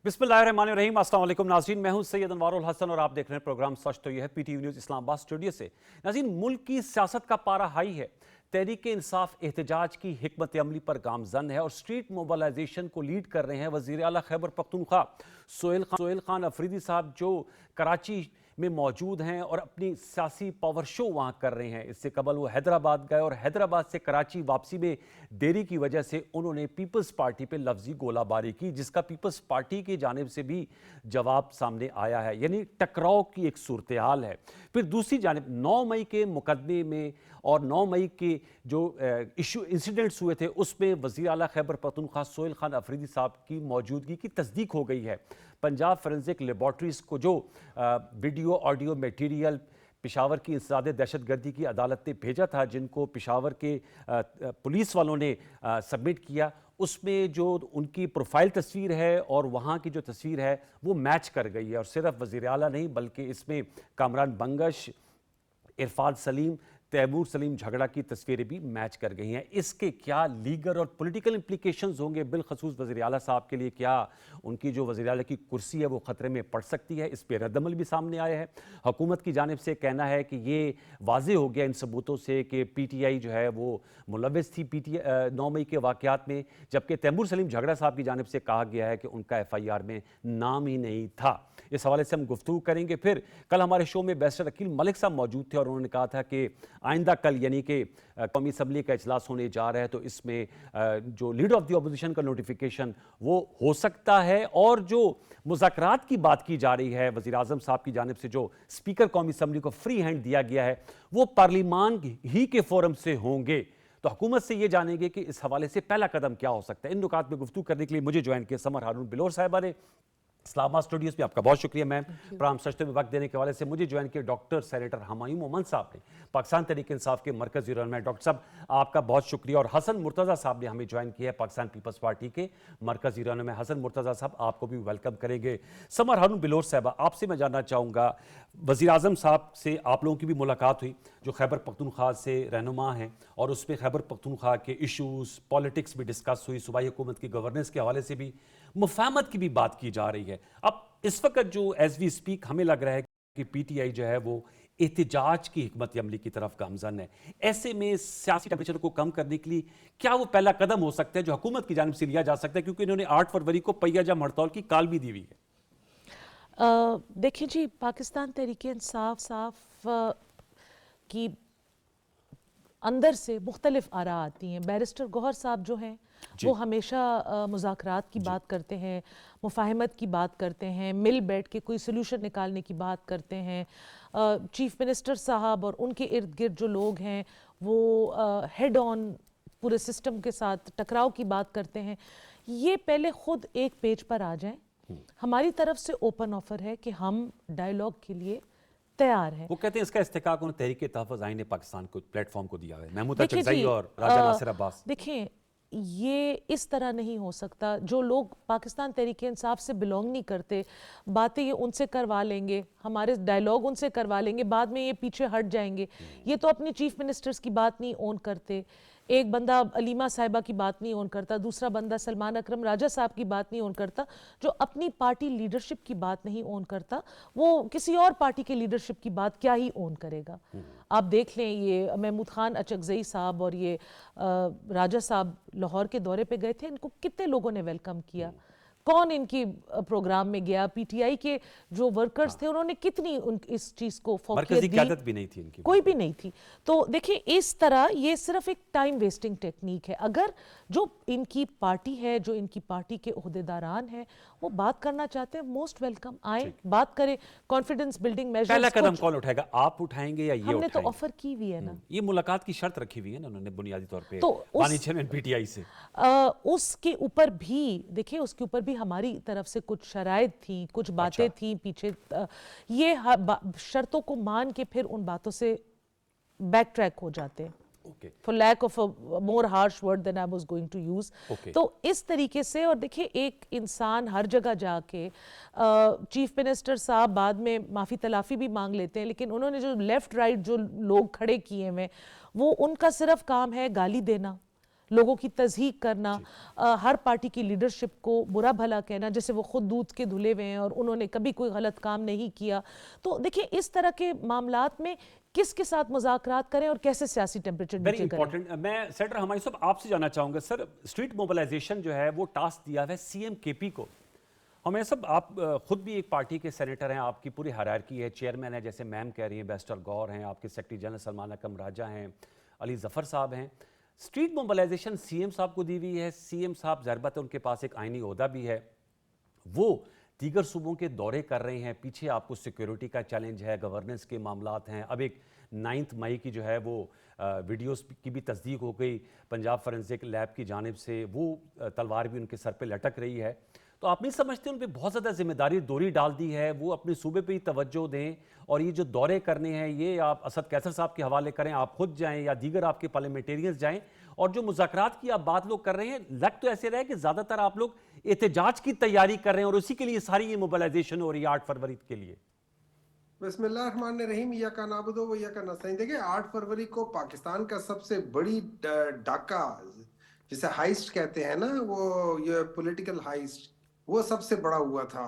बिस्मिल्लाहिर्रहमानिर्रहीम। अस्सलाम वालेकुम नाज़रीन, मैं हूं सैयद अनवारुल हसन और आप देख रहे हैं प्रोग्राम सच तो यह है पीटीवी न्यूज़ इस्लामाबाद स्टूडियो से। नाज़रीन, मुल्क की सियासत का पारा हाई है। तहरीक इंसाफ एहतजाज की हिकमत अमली पर गामजन है और स्ट्रीट मोबिलाइजेशन को लीड कर रहे हैं वज़ीर आला खैबर पख्तूनख्वा सोहेल खान अफरीदी साहब, जो कराची में मौजूद हैं और अपनी सियासी पावर शो वहाँ कर रहे हैं। इससे कबल वो हैदराबाद गए और हैदराबाद से कराची वापसी में देरी की वजह से उन्होंने पीपल्स पार्टी पे लफ्जी गोलाबारी की, जिसका पीपल्स पार्टी की जानिब से भी जवाब सामने आया है, यानी टकराव की एक सूरत हाल है। फिर दूसरी जानिब 9 मई के मुकदमे में और 9 मई के जो इंसिडेंट्स हुए थे उसमें वज़ीर आला खैबर पख्तूनख्वा सोहेल खान अफरीदी साहब की मौजूदगी की तस्दीक हो गई है। पंजाब फोरेंसिक लेबॉर्ट्रीज को जो वीडियो ऑडियो मटेरियल पेशावर की इंसदाद दहशतगर्दी की अदालत ने भेजा था, जिनको पेशावर के पुलिस वालों ने सबमिट किया, उसमें जो उनकी प्रोफाइल तस्वीर है और वहाँ की जो तस्वीर है वो मैच कर गई है। और सिर्फ वज़ीर आला नहीं बल्कि इसमें कामरान बंगश, इरफान सलीम, तैमूर सलीम झगड़ा की तस्वीरें भी मैच कर गई हैं। इसके क्या लीगल और पॉलिटिकल इंप्लीकेशंस होंगे बिलखसूस वज़ीर आला साहब के लिए? क्या उनकी जो वज़ीर आला की कुर्सी है वो ख़तरे में पड़ सकती है? इस पर रद्दमल भी सामने आया है। हुकूमत की जानिब से कहना है कि ये वाज़ेह हो गया इन सबूतों से कि PTI जो है वो मुलव्विस थी 9 मई के वाक़यात में, जबकि तैमूर सलीम झगड़ा साहब की जानिब से कहा गया है कि उनका FIR में नाम ही नहीं था। इस हवाले से हम गुफ्तगू करेंगे। फिर कल हमारे शो में बैरिस्टर अकील मलिक साहब मौजूद थे और उन्होंने कहा था कि आइंदा कल यानी कि कौमी असम्बली का इजलास होने जा रहा है, तो इसमें जो लीडर ऑफ द अपोजिशन का नोटिफिकेशन वो हो सकता है। और जो मुज़ाकरात की बात की जा रही है वज़ीर आज़म साहब की जानिब से, जो स्पीकर कौमी असम्बली को फ्री हैंड दिया गया है, वो पार्लिमान ही के फोरम से होंगे। तो हुकूमत से ये जानेंगे कि इस हवाले से पहला कदम क्या हो सकता है। इन नुकात में गुफ्तगू करने के लिए मुझे ज्वाइन किया समर हारून बिलोर साहिबा ने। इस्लामाबाद स्टूडियोज़ में आपका बहुत शुक्रिया मैम। प्रोग्राम सचते में वक्त देने के हवाले से मुझे ज्वाइन किया डॉक्टर सेनेटर हुमायूं मोहम्मद साहब ने, पाकिस्तान तहरीक इंसाफ के मरकज़ी रहनुमा। डॉक्टर साहब आपका बहुत शुक्रिया। और हसन मुर्तज़ा साहब ने हमें ज्वाइन किया है, पाकिस्तान पीपल्स पार्टी के मरकज़ी रहनुमा। हसन मुर्तज़ा साहब आपको भी वेलकम करेंगे। समर हारून बिलोर साहबा, आपसे मैं जानना चाहूँगा, वज़ीर आज़म साहब से आप लोगों की भी मुलाकात हुई जो खैबर पख्तूनख्वा से रहनुमा हैं, और उसमें खैबर पख्तूनख्वा के इशूज़, पॉलिटिक्स भी डिस्कस हुई, सूबाई हुकूमत की गवर्नेंस के हवाले से भी, मुफाहमत की भी बात की जा रही है। अब इस वक्त जो एज वी स्पीक हमें लग रहा है कि PTI जो है वो एहतजाज की हिकमत अमली की तरफ गामजन है। ऐसे में सियासी टेम्परेचर को कम करने के लिए क्या वो पहला कदम हो सकता है जो हुकूमत की जानिब से लिया जा सकता है, क्योंकि इन्होंने 8 फरवरी को पहिया जम हड़ताल की काल भी दी हुई है? देखिए जी, पाकिस्तान तहरीक इंसाफ की अंदर से मुख्तलिफ आरा आती हैं। बैरिस्टर गौहर साहब जो हैं वो हमेशा मुज़ाकरात की बात करते हैं, मुफाहमत की बात करते हैं, मिल बैठ के कोई सलूशन निकालने की बात करते हैं। चीफ मिनिस्टर साहब और उनके इर्द गिर्द जो लोग हैं वो हेड ऑन पूरे सिस्टम के साथ टकराव की बात करते हैं। ये पहले खुद एक पेज पर आ जाएं। हमारी तरफ से ओपन ऑफर है कि हम डायलॉग के लिए तैयार है। वो कहते हैं इसका इस्तेकाक उन्होंने तहरीक तहफ़्फ़ुज़ आइन ने पाकिस्तान को प्लेटफॉर्म को दिया है, महमूद अचकज़ई और राजा नासिर अब्बास। देखें, ये इस तरह नहीं हो सकता। जो लोग पाकिस्तान तहरीक इंसाफ से बिलोंग नहीं करते, बातें ये उनसे करवा लेंगे, हमारे डायलॉग उनसे करवा लेंगे, बाद में ये पीछे हट जाएंगे। ये तो अपनी चीफ मिनिस्टर्स की बात नहीं ओन करते। एक बंदा अलीमा साहिबा की बात नहीं ओन करता, दूसरा बंदा सलमान अकरम राजा साहब की बात नहीं ओन करता। जो अपनी पार्टी लीडरशिप की बात नहीं ओन करता, वो किसी और पार्टी के लीडरशिप की बात क्या ही ओन करेगा। आप देख लें, ये महमूद खान अचकज़ई साहब और ये राजा साहब लाहौर के दौरे पे गए थे, इनको कितने लोगों ने वेलकम किया, कौन इनकी प्रोग्राम में गया, PTI के जो वर्कर्स थे उन्होंने कितनी इस चीज़ को मरकज़ी क़यादत भी नहीं थी इनकी, कोई भी नहीं थी। तो देखिए, इस तरह ये सिर्फ एक टाइम वेस्टिंग टेक्निक है। अगर जो इनकी पार्टी है, जो इनकी पार्टी के ओहदेदारान हैं, वो बात करना चाहते हैं, मोस्ट वेलकम, आए बात करें। कॉन्फिडेंस बिल्डिंग मेजर्स पहला कदम कौन उठाएगा? आप उठाएंगे या ये हमने उठाएंगे? तो ऑफर की हुई है ना, ये मुलाकात की शर्त रखी हुई है ना उन्होंने बुनियादी तौर पे, तो पानी चेयरमैन PTI से। उसके ऊपर भी देखिए, उसके ऊपर भी हमारी तरफ से कुछ शराइत थी, कुछ बातें थी पीछे। ये शर्तों को मान के फिर उन बातों से बैक ट्रैक हो जाते हैं, for lack of a more harsh word than I was going to use. तो इस तरीके से, और देखिए, एक इंसान हर जगह जाके चीफ मिनिस्टर साहब बाद में माफ़ी तलाफ़ी भी मांग लेते हैं, लेकिन उन्होंने जो लेफ्ट राइट जो लोग खड़े किए हैं वो उनका सिर्फ काम है गाली देना, लोगों की तज़हीक करना, हर पार्टी की लीडरशिप को बुरा भला कहना, जैसे वो खुद दूध के धुले हुए हैं और उन्होंने कभी कोई गलत काम नहीं किया। तो देखिए इस तरह के मामलात में किसके साथ मुज़ाकरात करें और कैसे सियासी टेम्परेचर वेरी नीचे करें। इंपॉर्टेंट। मैं सेनेटर हमारी साहब आपसे जानना चाहूंगा सर, स्ट्रीट मोबिलाइजेशन जो है वो टास्क दिया है सीएम केपी को। हमें सब आप खुद भी एक पार्टी के सेनेटर हैं, आपकी पूरी हायरार्की है, चेयरमैन है जैसे मैम कह रही हैं, बैरिस्टर गौर हैं, आपके सेक्रेटरी जनरल सलमान अकरम राजा हैं, अली जफर साहब हैं। स्ट्रीट मोबिलाइजेशन सीएम साहब को दी हुई है। सीएम साहब ज़रबत उनके पास एक आईनी ओहदा भी है, वो दीगर सूबों के दौरे कर रहे हैं। पीछे आपको सिक्योरिटी का चैलेंज है, गवर्नेंस के मामलात हैं। अब एक 9 मई की जो है वो वीडियोस की भी तस्दीक हो गई पंजाब फॉरेंसिक लैब की जानिब से, वो तलवार भी उनके सर पे लटक रही है। तो आप नहीं समझते उन पर बहुत ज़्यादा जिम्मेदारी दोहरी डाल दी है, वो अपने सूबे पे ही तवज्जो दें और ये जो दौरे करने हैं ये आप असद कैसर साहब के हवाले करें, आप खुद जाएं या दीगर आपके पार्लियामेंटेरियंस जाएं। और जो मुज़ाकरात की आप बात लोग कर रहे हैं, लग तो ऐसे रहा है कि ज़्यादातर आप लोग एहतजाज की तैयारी कर रहे हैं और उसी के लिए सारी ये मोबिलाइजेशन हो रही है 8 फरवरी के लिए। बिस्मिल्लाहिर्रहमानिर्रहीम, या का नाबुदो व या का नस्तईन। देखिए 8 फरवरी को पाकिस्तान का सबसे बड़ी डाका, जिसे हाइस्ट कहते हैं ना, वो ये पॉलिटिकल हाइस्ट, वो सबसे बड़ा हुआ था।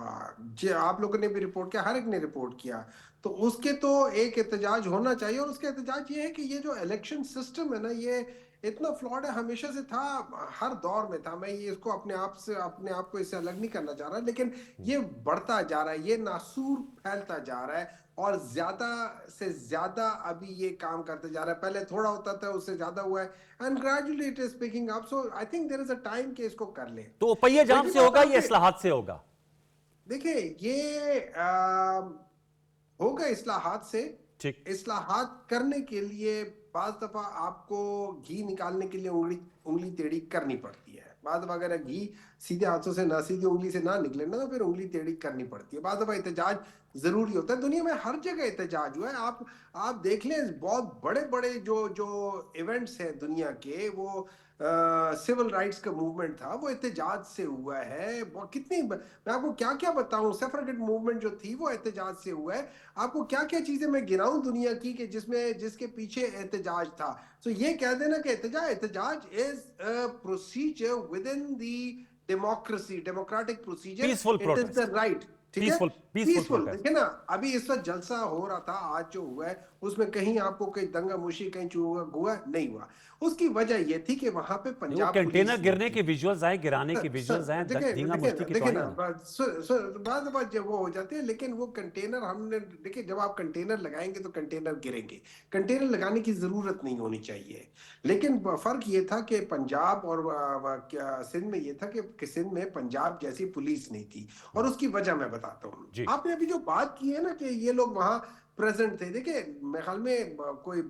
जो आप लोगों ने भी रिपोर्ट किया, हर एक ने रिपोर्ट किया, तो उसके तो एक एहतजाज होना चाहिए। और उसका एहतजाज ये है कि ये जो इलेक्शन सिस्टम है ना, ये इतना फ्लॉड है, हमेशा से था, हर दौर में था। मैं ये इसको अपने आप को इससे अलग नहीं करना चाह रहा, लेकिन ये बढ़ता जा रहा है, ये नासूर फैलता जा रहा है और ज्यादा से ज्यादा अभी ये काम करते जा रहा है। पहले थोड़ा होता था, उससे ज्यादा हुआ है, and gradually it is picking up. So I think there is a time कि इसको कर ले। तो पहिए जाम से होगा या इस्लाहात से होगा? देखिए ये होगा इस्लाहात से। ठीक। इस्लाहात करने के लिए बाज दफा आपको घी निकालने के लिए उंगली टेढ़ी करनी पड़ती है। बाज दफा अगर घी सीधे हाथों से ना, सीधी उंगली से ना निकले ना, तो फिर उंगली टेढ़ी करनी पड़ती है। बाज दफा एहतजाज जरूरी होता है। दुनिया में हर जगह एहतजाज हुआ है। आप देख लें, बहुत बड़े बड़े जो इवेंट्स हैं दुनिया के, वो सिविल राइट्स का मूवमेंट था, वो एहतजाज से हुआ है। कितनी, मैं आपको क्या क्या बताऊं, सफरगेट मूवमेंट जो थी वो एहतजाज से हुआ है। आपको क्या क्या चीजें मैं गिनाऊं दुनिया की कि जिसके पीछे एहतजाज था। तो ये कह देना कि एहतजाज is a procedure with in the democracy, democratic procedure, peaceful it is the protest. Right. ठीक है, पीसफुल पीसफुल। प्रोटेस्ट। देखिए ना, अभी इस वक्त जलसा हो रहा था, आज जो हुआ है उसमें कहीं आपको कहीं दंगा मुशी, कहीं हुआ नहीं हुआ। उसकी वजह यह थी कि वहां पे वो पंजाब कंटेनर पुलिस गिरने के विजुअल्स आए, गिराने के विजुअल्स आए, देखिए धींगा देखिए मुश्ती की देखिए तो ना, आई बात जब वो हो जाती है, लेकिन वो कंटेनर हमने, देखिए जब आप कंटेनर लगाएंगे तो कंटेनर गिरेंगे। कंटेनर लगाने की जरूरत नहीं होनी चाहिए। लेकिन फर्क ये था कि पंजाब और सिंध में ये था कि सिंध में पंजाब जैसी पुलिस नहीं थी। और उसकी वजह मैं बताता हूँ। जी। आपने अभी जो बात की है ना कि ये लोग वहां प्रेजेंट थे, देखिए मेरे ख्याल में कोई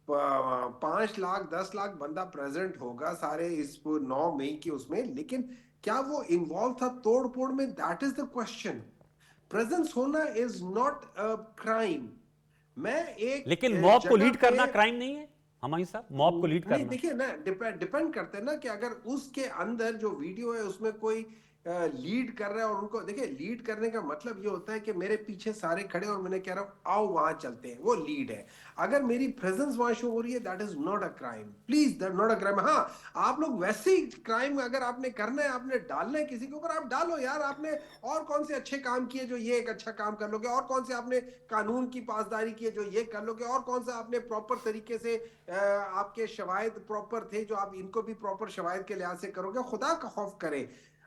5 लाख 10 लाख बंदा प्रेजेंट होगा सारे इस 9 मई की उसमें, लेकिन क्या वो इन्वॉल्व था तोड़ फोड़ में? That is the question. Presence होना इज नॉट अ क्राइम। मैं एक लेकिन मॉब को जगह लीड पे, करना क्राइम नहीं है हमारी साहब? मॉब को लीड नहीं करना? देखिए ना, डिपेंड करते हैं ना कि अगर उसके अंदर जो वीडियो है उसमें कोई लीड कर रहा है, और उनको देखिए, लीड करने का मतलब ये होता है कि मेरे पीछे सारे खड़े और मैंने कह रहा हूं आओ वहां चलते हैं, वो लीड है। अगर मेरी प्रेजेंस वहां शो हो रही है, that is not a crime. Please, that not a crime. हाँ, आप लोग वैसे ही क्राइम अगर आपने करना है, आपने डालना है किसी के ऊपर, आप डालो यार। आपने और कौन से अच्छे काम किए जो ये एक अच्छा काम कर लोगे? और कौन से आपने कानून की पासदारी की है जो ये कर लोगे? और कौन सा आपने प्रॉपर तरीके से आपके शवायद प्रॉपर थे जो आप इनको भी प्रॉपर शवायद के लिहाज से करोगे? खुदा का खौफ करें।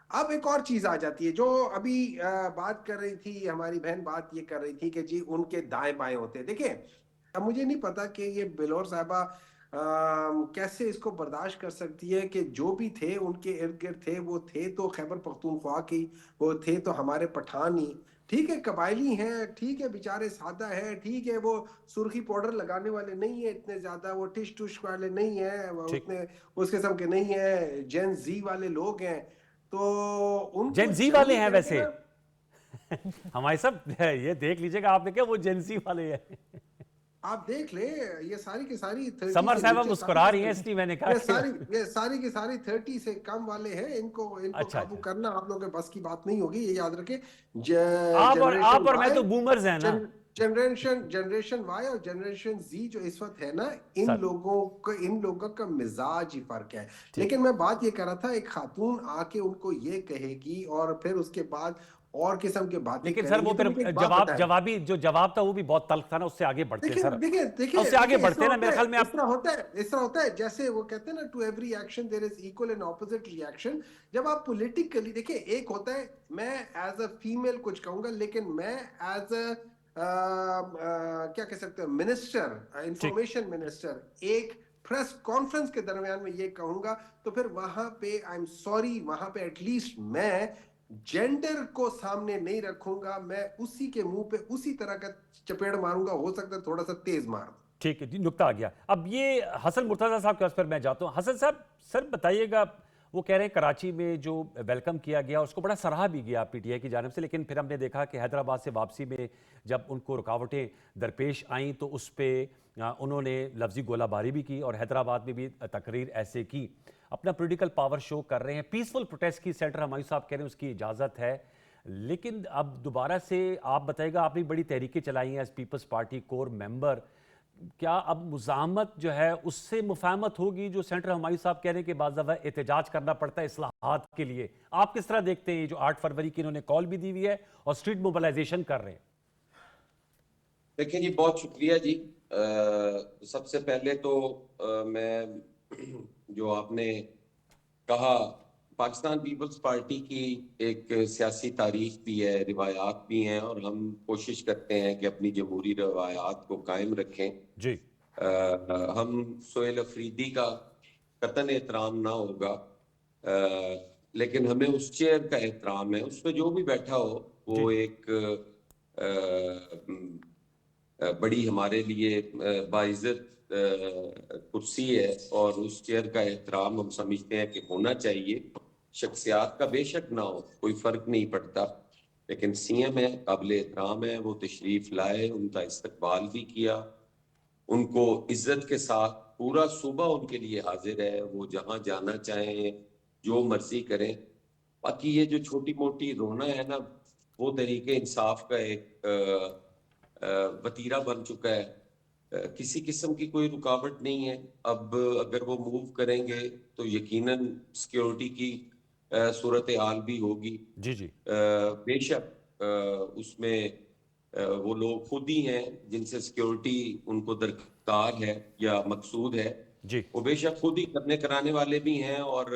अब एक और चीज आ जाती है जो अभी बात कर रही थी हमारी बहन, बात ये कर रही थी कि जी उनके दाएं बाएं होते हैं। देखिए, अब मुझे नहीं पता कि ये बिलोर साहबा कैसे इसको बर्दाश्त कर सकती है कि जो भी थे उनके इर्द गिर्द थे, वो थे तो खैबर पख्तूनख्वा की, वो थे तो हमारे पठान ही। ठीक है, कबायली हैं, ठीक है, बेचारे सादा है, ठीक है, वो सुर्खी पाउडर लगाने वाले नहीं है इतने ज्यादा, वो टिश टुश वाले नहीं है, ठीक। उतने उस किस्म के नहीं है, जेन जी वाले लोग हैं। तो उनको जेंजी वाले चाहिए हैं क्या कि वैसे। ना, हमारे सब ये देख लीजिएगा आपने क्या, वो जेंजी वाले हैं। आप देख ले, ये सारी की सारी 30 समर से साहब नीचे मुस्कुरा रही हैं, इसलिए मैंने कहा कि ये सारी की सारी 30 से कम वाले हैं। इनको अच्छा काबू अच्छा। करना आप लोगों के बस की बात नहीं होगी, ये याद रखें। आप जनरेशन और मैं वाई, तो बूमर्स हैं ना। जनरेशन वाई और जनरेशन जी जो इस वक्त है ना, इन लोगों का मिजाज ही फर्क है। लेकिन मैं बात ये कर रहा था, एक खातून आके उनको ये कहेगी और फिर उसके बाद और किस्म की बातें लेकिन सर करेगी, वो तो फिर मुझे एक बात बताएं। जो जवाब था वो भी बहुत तल्ख था ना, उससे आगे बढ़ते हैं देखिए सर। देखिए देखिए उससे आगे देखिए, बढ़ते हैं ना, मेरे ख्याल में आप। इस तरह होता है जैसे वो कहते हैं ना, to every action there is equal and opposite reaction. जब आप पॉलिटिकली देखिए, एक होता है, मैं एज अ फीमेल कुछ कहूंगा, लेकिन मैं एज अ क्या कह सकते हैं, मिनिस्टर, ठीक। इंफॉर्मेशन मिनिस्टर, एक प्रेस कॉन्फ्रेंस के दरमियान में ये कहूंगा, तो फिर वहां पे आई एम सॉरी, वहां पे एटलीस्ट मैं जेंडर को सामने नहीं रखूंगा, मैं उसी के मुंह पे उसी तरह का चपेड़ मारूंगा, हो सकता है थोड़ा सा तेज मार। ठीक है जी, नुक्ता आ गया। अब ये हसन मुर्तजा साहब के पास फिर मैं जाता हूँ। हसन साहब, सर बताइएगा, वो कह रहे हैं कराची में जो वेलकम किया गया उसको बड़ा सराहा भी गया पीटीआई की जानिब से, लेकिन फिर हमने देखा कि हैदराबाद से वापसी में जब उनको रुकावटें दरपेश आईं तो उस पर उन्होंने लफ्जी गोलाबारी भी की और हैदराबाद में भी तकरीर ऐसे की। अपना पॉलिटिकल पावर शो कर रहे हैं। पीसफुल प्रोटेस्ट की सेंटर हमायूं साहब कह रहे हैं उसकी इजाज़त है, लेकिन अब दोबारा से आप बताइएगा, आपने बड़ी तहरीकें चलाई हैं as Peoples Party core member, क्या अब मुज़ाहमत जो है उससे मुफाहमत होगी जो सेंटर हमायूं साहब कह रहे हैं कि बाज़ दफ़ा एहतजाज करना पड़ता है इस्लाहात के लिए? आप किस तरह देखते हैं जो 8 फरवरी की इन्होंने कॉल भी दी हुई है और स्ट्रीट मोबिलाइजेशन कर रहे हैं? देखिए जी, बहुत शुक्रिया जी। सबसे पहले तो मैं जो आपने कहा, पाकिस्तान पीपल्स पार्टी की एक सियासी तारीख भी है, रिवायात भी हैं, और हम कोशिश करते हैं कि अपनी जमहूरी रिवायात को कायम रखें। जी। हम सोहेल अफरीदी का कतन एहतराम ना होगा, लेकिन हमें उस चेयर का एहतराम है। उस पर जो भी बैठा हो जी वो जी। एक बड़ी हमारे लिए बाइज्जत कुर्सी है, और उस चेयर का एहतराम हम समझते हैं कि होना चाहिए। शख्सियात का बेशक ना हो, कोई फर्क नहीं पड़ता, लेकिन सीएम है, काबिल एहतराम है, वो तशरीफ लाए, उनका इस्तकबाल भी किया, उनको इज्जत के साथ पूरा सूबा उनके लिए हाजिर है, वो जहां जाना चाहें जो मर्जी करें। बाकी ये जो छोटी मोटी रोना है ना, वो तरीके इंसाफ का एक वतीरा बन चुका है। किसी किस्म की कोई रुकावट नहीं है। अब अगर वो मूव करेंगे तो यकीनन सिक्योरिटी की सूरत हाल भी होगी। जी जी। बेशक उसमें वो लोग खुद ही हैं जिनसे सिक्योरिटी उनको दरकार है या मकसूद है, जी वो बेशक खुद ही करने कराने वाले भी हैं, और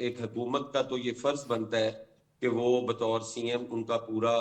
एक हुकूमत का तो ये फर्ज बनता है कि वो बतौर सीएम उनका पूरा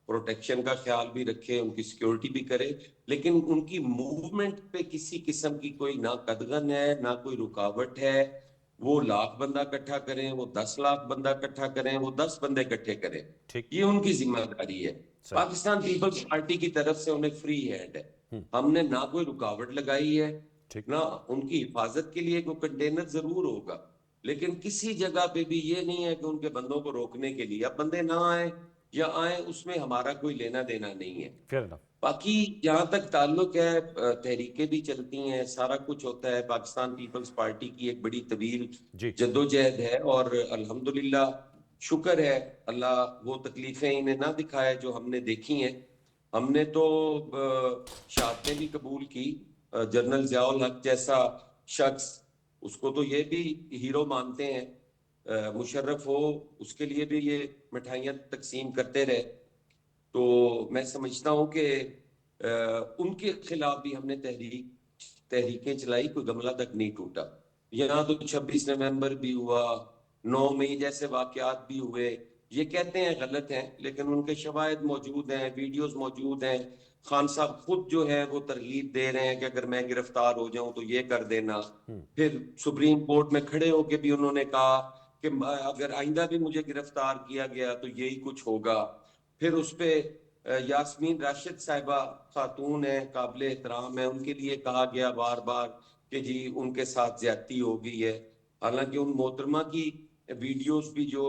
प्रोटेक्शन का ख्याल भी रखे, उनकी सिक्योरिटी भी करे, लेकिन उनकी मूवमेंट पे किसी किस्म की कोई ना कदगन है, ना कोई रुकावट है। वो 1,00,000 बंदा इकट्ठा करें, वो 10,00,000 बंदा इकट्ठा करें, वो 10 बंदे इकट्ठे करें, ठीक। ये उनकी जिम्मेदारी है। सही। पाकिस्तान पीपल्स पार्टी की तरफ से उन्हें फ्री हैंड है। हमने ना कोई रुकावट लगाई है, ठीक। ना उनकी हिफाजत के लिए कोई कंटेनर जरूर होगा, लेकिन किसी जगह पे भी ये नहीं है कि उनके बंदों को रोकने के लिए अब बंदे ना आए या आए, उसमें हमारा कोई लेना देना नहीं है। Fair enough. बाकी जहां तक ताल्लुक है, तहरीकें भी चलती हैं, सारा कुछ होता है। पाकिस्तान पीपल्स पार्टी की एक बड़ी तवील जी जद्दोजहद है, और अल्हम्दुलिल्लाह, शुक्र है, अल्लाह वो तकलीफें इन्हें ना दिखाए जो हमने देखी हैं। हमने तो शहादतें भी कबूल की। जनरल ज़ियाउल हक जैसा शख्स, उसको तो ये भी हीरो मानते हैं। मुशर्रफ हो, उसके लिए भी ये मिठाइयाँ तकसीम करते रहे। तो मैं समझता हूँ कि उनके खिलाफ भी हमने तहरीकें चलाई, कोई गमला तक नहीं टूटा। यहाँ तो 26 नवंबर भी हुआ, 9 मई जैसे वाकयात भी हुए। ये कहते हैं गलत हैं, लेकिन उनके शवाहिद मौजूद हैं, वीडियोस मौजूद हैं। खान साहब खुद जो है वो तरगीब दे रहे हैं कि अगर मैं गिरफ्तार हो जाऊं तो ये कर देना। फिर सुप्रीम कोर्ट में खड़े होके भी उन्होंने कहा कि अगर आइंदा भी मुझे गिरफ्तार किया गया तो यही कुछ होगा। फिर उस पे यास्मीन राशिद साहिबा खातून है, काबिल एहतराम है, उनके लिए कहा गया बार बार कि जी उनके साथ ज्यादती हो गई है। हालांकि उन मोहतरमा की वीडियोस भी जो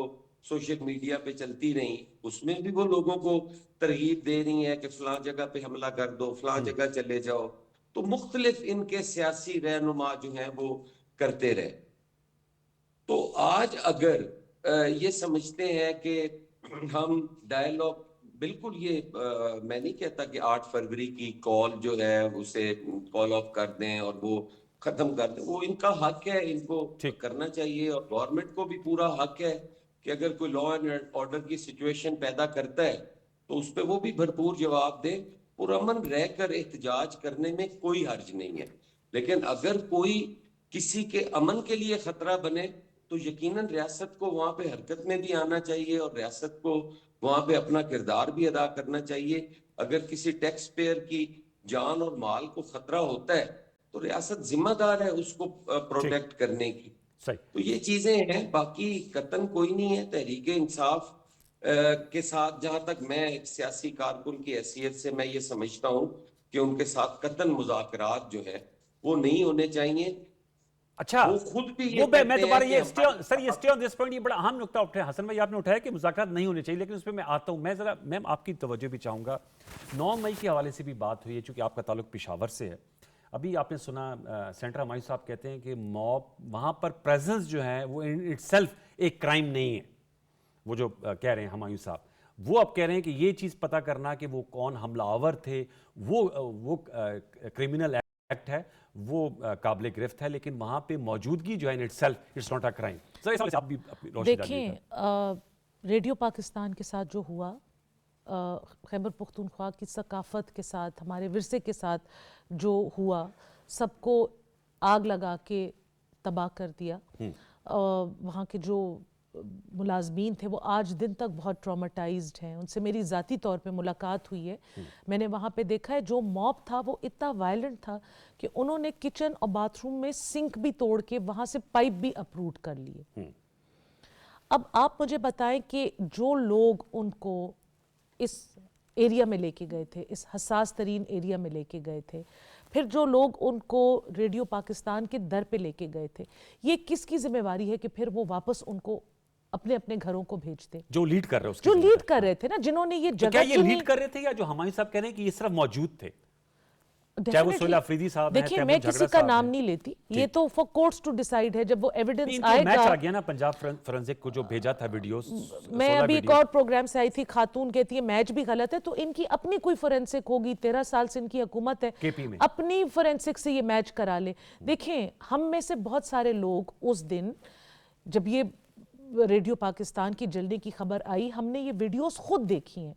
सोशल मीडिया पे चलती रही, उसमें भी वो लोगों को तरगीब दे रही है कि फलां जगह पे हमला कर दो, फलां जगह चले जाओ। तो मुख्तलिफ इनके सियासी रहनुमा जो हैं वो करते रहे। तो आज अगर ये समझते हैं कि हम डायलॉग बिल्कुल ये मैं नहीं कहता कि 8 फरवरी की कॉल जो है उसे कॉल ऑफ कर दें और वो खत्म कर दें, वो इनका हक है, इनको ठीक। करना चाहिए। और गवर्नमेंट को भी पूरा हक है कि अगर कोई लॉ एंड ऑर्डर की सिचुएशन पैदा करता है तो उस पर वो भी भरपूर जवाब दे। पुरअमन रहकर एहतजाज करने में कोई हर्ज नहीं है, लेकिन अगर कोई किसी के अमन के लिए खतरा बने तो यकीनन रियासत को वहां पे हरकत में भी आना चाहिए और रियासत को वहां पे अपना किरदार भी अदा करना चाहिए। अगर किसी टैक्स पेयर की जान और माल को खतरा होता है तो रियासत जिम्मेदार है उसको प्रोटेक्ट करने की। सही। तो ये चीजें हैं, बाकी कतन कोई नहीं है। तहरीक इंसाफ के साथ जहां तक मैं एक सियासी कारकुन की हैसियत से मैं ये समझता हूं कि उनके साथ कतन मुज़ाकरात जो है वो नहीं होने चाहिए। अच्छा, वो खुद भी ये वो मैं कहते दोबारा हैं ये कि स्टे सर, ये स्टे ऑन दिस पॉइंट, ये बड़ा अहम नुकता उठाया हसन भाई आपने उठाया कि मुज़ाकरात नहीं होने चाहिए, लेकिन उस पर मैं आता हूं। मैं जरा मैम आपकी तवज्जो भी चाहूंगा, 9 मई के हवाले से भी बात हुई है, चूंकि आपका ताल्लुक पेशावर से है। अभी आपने सुना सेंटर हमायूं साहब कहते हैं कि मॉब वहां पर प्रेजेंस जो है वो इन इटसेल्फ एक क्राइम नहीं है। वो जो कह रहे हैं हमायूं साहब, वो अब कह रहे हैं कि ये चीज़ पता करना कि वो कौन हमलावर थे, वो क्रिमिनल एक्ट है, वो काबिल गिरफ्त है, लेकिन वहाँ पे मौजूदगी जो है in itself it's not a crime. Sir इस आप भी अपनी रोशनी डालिएगा। देखिए, रेडियो पाकिस्तान के साथ जो हुआ, खैबर पख्तूनख्वा की सकाफत के साथ, हमारे विरसे के साथ जो हुआ, सबको आग लगा के तबाह कर दिया। वहाँ के जो मुलाजमीन थे वो आज दिन तक बहुत ट्रॉमेटाइज्ड हैं। उनसे मेरी ज़ाती तौर पे मुलाकात हुई है। मैंने वहाँ पे देखा है जो मॉब था वो इतना वायलेंट था कि उन्होंने किचन और बाथरूम में सिंक भी तोड़ के वहाँ से पाइप भी अपरूट कर लिए। अब आप मुझे बताएं कि जो लोग उनको इस एरिया में लेके गए थे, इस हसास तरीन एरिया में लेके गए थे, फिर जो लोग उनको रेडियो पाकिस्तान के दर पे लेके गए थे, ये किसकी जिम्मेवारी है कि फिर वो वापस उनको अपने अपने घरों को भेजते? जो लीड कर रहे हैं उसकी जो जिम्मेदारी। लीड कर रहे थे ना, जिन्होंने ये तो जगह क्या ये चुनी। लीड कर रहे थे या जो हमायूं साहब कह रहे हैं कि ये सिर्फ मौजूद थे? चाहे वो Definitely। सोहेल अफरीदी साहब हैं, देखिए, तैमूर मैं झगड़ा किसी का साहब नाम हैं। नहीं लेती, ये तो फॉर कोर्ट्स टू डिसाइड है। जब वो एविडेंस इनको मैच आएगा। आ गया ना पंजाब फोरेंसिक को जो भेजा था वीडियोस, मैं 16 अभी एक वीडियो। और प्रोग्राम से आई थी, खातून कहती है मैच भी गलत है, तो इनकी अपनी कोई फोरेंसिक होगी, 13 साल से इनकी हुकूमत है, केपी में। अपनी फोरेंसिक से ये मैच करा ले। देखें, हम में से बहुत सारे लोग उस दिन जब ये रेडियो पाकिस्तान की जलने की खबर आई, हमने ये वीडियोस खुद देखी हैं।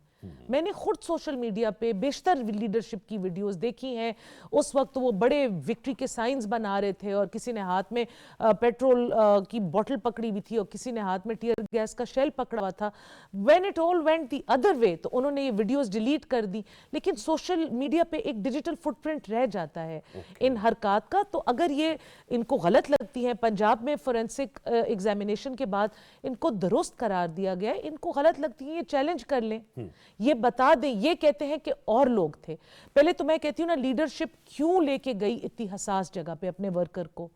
मैंने खुद सोशल मीडिया पे बेशतर लीडरशिप की वीडियोस देखी हैं। उस वक्त वो बड़े विक्ट्री के साइंस बना रहे थे और किसी ने हाथ में पेट्रोल की बोतल पकड़ी हुई थी और किसी ने हाथ में टीयर गैस का शेल पकड़ा हुआ था। When it all went the other way, तो उन्होंने ये वीडियोस डिलीट कर दी, लेकिन सोशल मीडिया पे एक डिजिटल फुटप्रिंट रह जाता है इन हरकत का। तो अगर ये इनको गलत लगती है, पंजाब में फोरेंसिक एग्जामिनेशन के बाद इनको दुरुस्त करार दिया गया, इनको गलत लगती है, ये चैलेंज कर लें, ये बता दें। ये कहते हैं कि और लोग थे। पहले तो मैं कहती हूँ ना, लीडरशिप क्यों लेके गई इतनी हसास जगह पे अपने वर्कर को,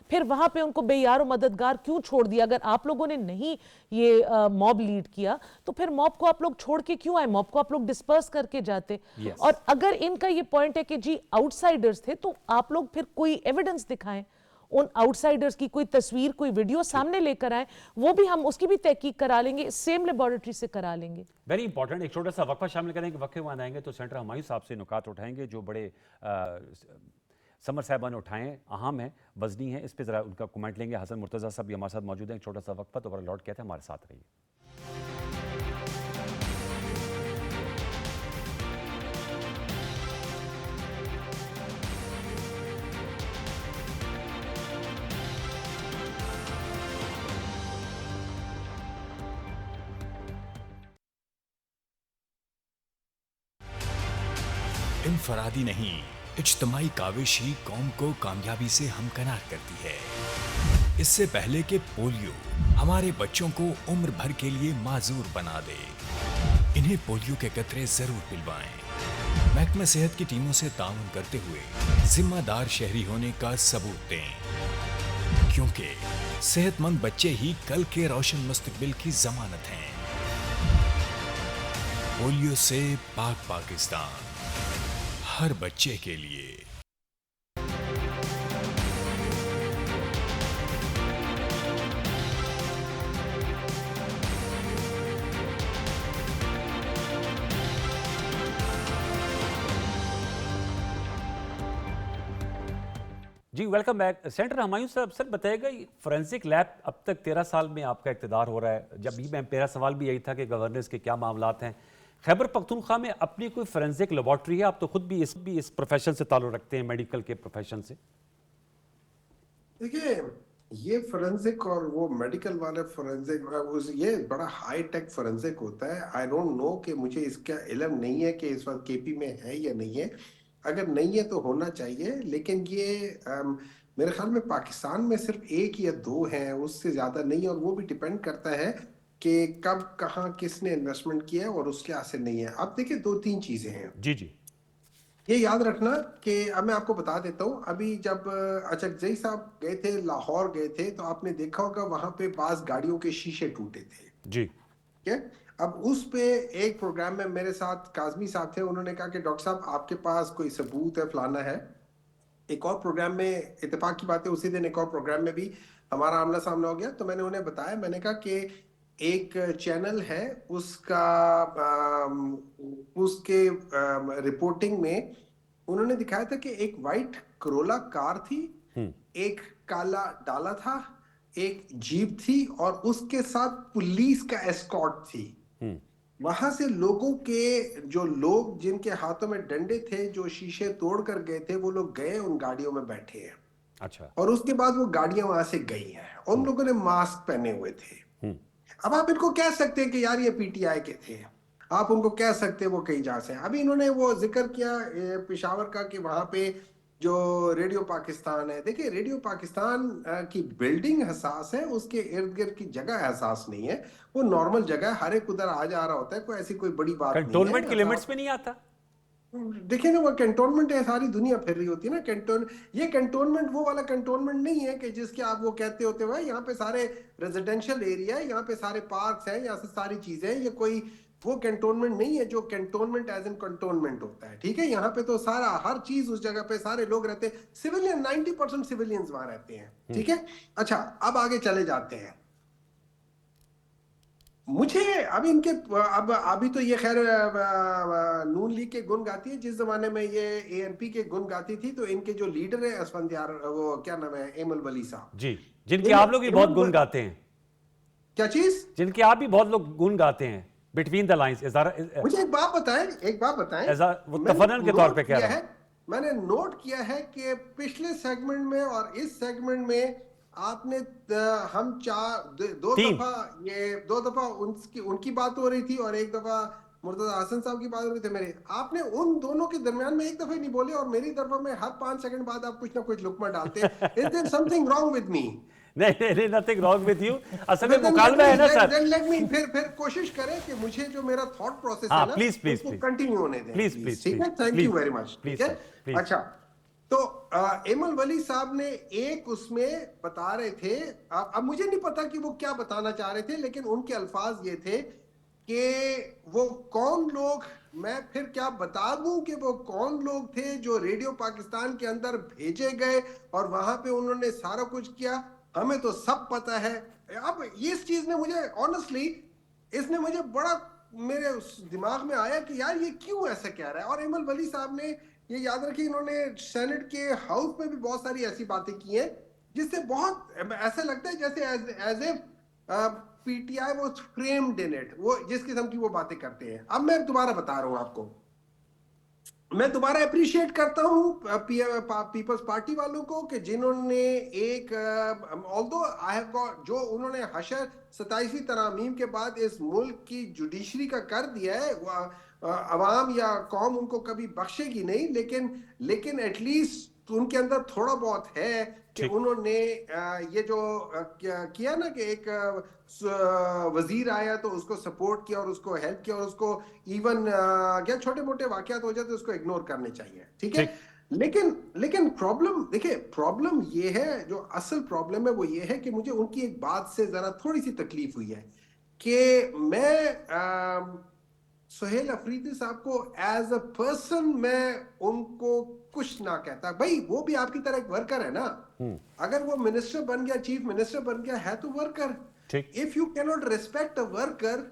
फिर वहां पे उनको बेयार मददगार क्यों छोड़ दिया? अगर आप लोगों ने नहीं ये मॉब लीड किया तो फिर मॉब को आप लोग छोड़ के क्यों आए? मॉब को आप लोग डिस्पर्स करके जाते। Yes. और अगर इनका ये पॉइंट है कि जी आउटसाइडर्स थे, तो आप लोग फिर कोई एविडेंस दिखाएं, उन आउटसाइडर्स की कोई तस्वीर, कोई वीडियो सामने लेकर आए, वो भी हम उसकी भी तहकीक करा लेंगे, सेम लेबोरेटरी से करा लेंगे। Very important. एक छोटा सा वक्फा शामिल करेंगे, वक्फे में आएंगे तो सेंटर हमायूं साहब से नुकात उठाएंगे जो बड़े समर साहबा ने उठाए, अहम है, वजनी है। इस पे जरा उनका कमेंट लेंगे। हसन मुर्तज़ा साहब भी हमारे साथ मौजूद हैं। एक छोटा सा वक्फा, दोबारा लौट के आते हैं, हमारे साथ रहिए। इनफरादी नहीं, इज्तमाई काविश ही कौम को कामयाबी से हमकनार करती है। इससे पहले कि पोलियो हमारे बच्चों को उम्र भर के लिए माजूर बना दे, इन्हें पोलियो के कतरे जरूर पिलवाएं। महकमा सेहत की टीमों से ताउन करते हुए जिम्मेदार शहरी होने का सबूत दें, क्योंकि सेहतमंद बच्चे ही कल के रोशन मुस्तकबिल की जमानत हैं। पोलियो से पाक पाकिस्तान, हर बच्चे के लिए। जी वेलकम बैक। सेंटर हमायूं साहब, सर बताइएगा, फोरेंसिक लैब अब तक 13 साल में आपका इक़्तिदार हो रहा है। जब भी मेरा सवाल भी यही था कि गवर्नेंस के क्या मामलात हैं। खैबर पख्तूनख्वा में अपनी कोई फोरेंसिक लेबॉर्ट्री है? आप तो खुद भी इस प्रोफेशन से ताल्लुक़ रखते हैं, मेडिकल के प्रोफेशन से। देखिए, ये फोरेंसिक और वो मेडिकल वाले फोरेंसिक, ये बड़ा हाई टेक फोरेंसिक होता है। आई डोंट नो कि मुझे इसका इल्म नहीं है कि इस वक्त केपी में है या नहीं है। अगर नहीं है तो होना चाहिए, लेकिन ये मेरे ख्याल में पाकिस्तान में सिर्फ एक या दो हैं, उससे ज्यादा नहीं। और वो भी डिपेंड करता है कि कब कहाँ किसने इन्वेस्टमेंट किया है और उसके असर नहीं है। अब देखिए, दो तीन चीजें हैं। जी जी। ये याद रखना कि अब मैं आपको बता देता हूँ। अभी जब अचकजई साहब गए थे, लाहौर गए थे, तो आपने देखा होगा वहां पे पास गाड़ियों के शीशे टूटे थे। जी। ठीक है। अब उस पे एक प्रोग्राम में मेरे साथ काजमी साहब थे। उन्होंने कहा कि डॉक्टर साहब, आपके पास कोई सबूत है, फलाना है। एक और प्रोग्राम में, इत्तेफाक की बात है, उसी दिन एक और प्रोग्राम में भी हमारा आमना सामना हो गया। तो मैंने उन्हें बताया, मैंने कहा कि एक चैनल है, उसका उसके रिपोर्टिंग में उन्होंने दिखाया था कि एक वाइट करोला कार थी, एक काला डाला था, एक जीप थी, और उसके साथ पुलिस का एस्कॉर्ट थी। वहां से लोगों के, जो लोग जिनके हाथों में डंडे थे, जो शीशे तोड़ कर गए थे, वो लोग गए, उन गाड़ियों में बैठे हैं। अच्छा। और उसके बाद वो गाड़ियां वहां से गई हैं। उन लोगों ने मास्क पहने हुए थे। अब आप इनको कह सकते हैं कि यार ये पीटीआई के थे, आप उनको कह सकते हैं वो कहीं जा से। अभी इन्होंने वो जिक्र किया पेशावर का कि वहां पे जो रेडियो पाकिस्तान है। देखिए, रेडियो पाकिस्तान की बिल्डिंग हसास है, उसके इर्द गिर्द की जगह हसास नहीं है। वो नॉर्मल जगह है, हर एक उधर आ जा रहा होता है, कोई ऐसी कोई बड़ी बात नहीं है। कंटोनमेंट की लिमिट्स में नहीं आता। देखिए ना, वो कैंटोनमेंट है, सारी दुनिया फिर रही होती है ना। ये कैंटोनमेंट वो वाला कैंटोनमेंट नहीं है कि जिसके आप वो कहते होते हुए यहाँ पे सारे रेजिडेंशियल एरिया है, यहाँ पे सारे पार्क्स हैं, यहाँ से सारी चीजें हैं। ये कोई वो कैंटोनमेंट नहीं है जो कैंटोनमेंट एज इन कैंटोनमेंट होता है। ठीक है, यहाँ पे तो सारा हर चीज उस जगह पे, सारे लोग रहते हैं। सिविलियन 90% सिविलियंस वहां रहते हैं। ठीक है। अच्छा, अब आगे चले जाते हैं। मुझे अब इनके, अब अभी तो ये खैर नून लीग के गुण गाती है। जिस जमाने में ये एएनपी के गुण गाती थी, तो इनके जो लीडर है असफंदियार, वो क्या नाम है, एमल वली साहब जी, जिनके आप लोग भी बहुत गुण गाते हैं। क्या चीज? जिनके आप भी बहुत लोग गुण गाते हैं। Between the lines. मुझे एक बात बताएं, वो तफन्नुन के तौर पे कह रहा हूं। मैंने नोट किया है कि पिछले सेगमेंट में और इस सेगमेंट में आपने हम दो दफा उनकी बात हो रही थी, और एक दफा मुर्तजा हसन साहब की बात हो रही थी मेरे। आपने उन दोनों के दरमियान में एक दफा ही नहीं बोले, और मेरी तरफ में हर 5 सेकंड बाद आप कुछ ना कुछ लुकमा डालते हैं। Is there something wrong with me? नहीं, नथिंग रॉन्ग विद यू। असल में मुकालमा है ना सर। लेट मी फिर कोशिश करें कि मुझे जो मेरा थॉट प्रोसेस है ना, प्लीज उसको कंटिन्यू होने दें। प्लीज। ठीक है, थैंक यू वेरी मच। ठीक है, अच्छा। तो एमल वली साहब ने एक उसमें बता रहे थे, अब मुझे नहीं पता कि वो क्या बताना चाह रहे थे, लेकिन उनके अल्फाज ये थे कि वो कौन लोग, मैं फिर क्या बता दूं कि वो कौन लोग थे जो रेडियो पाकिस्तान के अंदर भेजे गए और वहां पे उन्होंने सारा कुछ किया। हमें तो सब पता है। अब इस चीज ने मुझे ऑनेस्टली, इसने मुझे बड़ा मेरे दिमाग में आया कि यार ये क्यों ऐसा कह रहा है। और एमल वली साहब ने, ये याद रखिए, इन्होंने सेनेट के हाउस में भी बहुत सारी ऐसी बातें की हैं जिससे बहुत ऐसा लगता है जैसे as a PTI was framed in it, वो जिस किस्म की वो बातें करते हैं। अब मैं दोबारा बता रहा हूं आपको, मैं दोबारा अप्रिशिएट करता हूं पीपल्स पार्टी वालों को कि जिन्होंने एक ऑल्दो आई हैव गॉट, जो उन्होंने हशर 27वीं तरामीम के बाद इस मुल्क की जुडिशरी का कर दिया है, अवाम या कौम उनको कभी बख्शेगी नहीं, लेकिन एटलीस्ट उनके अंदर थोड़ा बहुत है कि उन्होंने ये जो किया ना कि एक वजीर आया तो उसको सपोर्ट किया और उसको हेल्प किया, और उसको इवन क्या छोटे मोटे वाकयात हो जाते तो उसको इग्नोर करने चाहिए। ठीक है, लेकिन प्रॉब्लम, देखिए प्रॉब्लम ये है, जो असल प्रॉब्लम है वो ये है कि मुझे उनकी एक बात से जरा थोड़ी सी तकलीफ हुई है कि मैं सुहेल अफरीदी साहब को एज अ पर्सन मैं उनको कुछ ना कहता। भाई वो भी आपकी तरह एक वर्कर है ना। अगर वो मिनिस्टर बन गया, चीफ मिनिस्टर बन गया, है तो worker. If you can not respect a worker,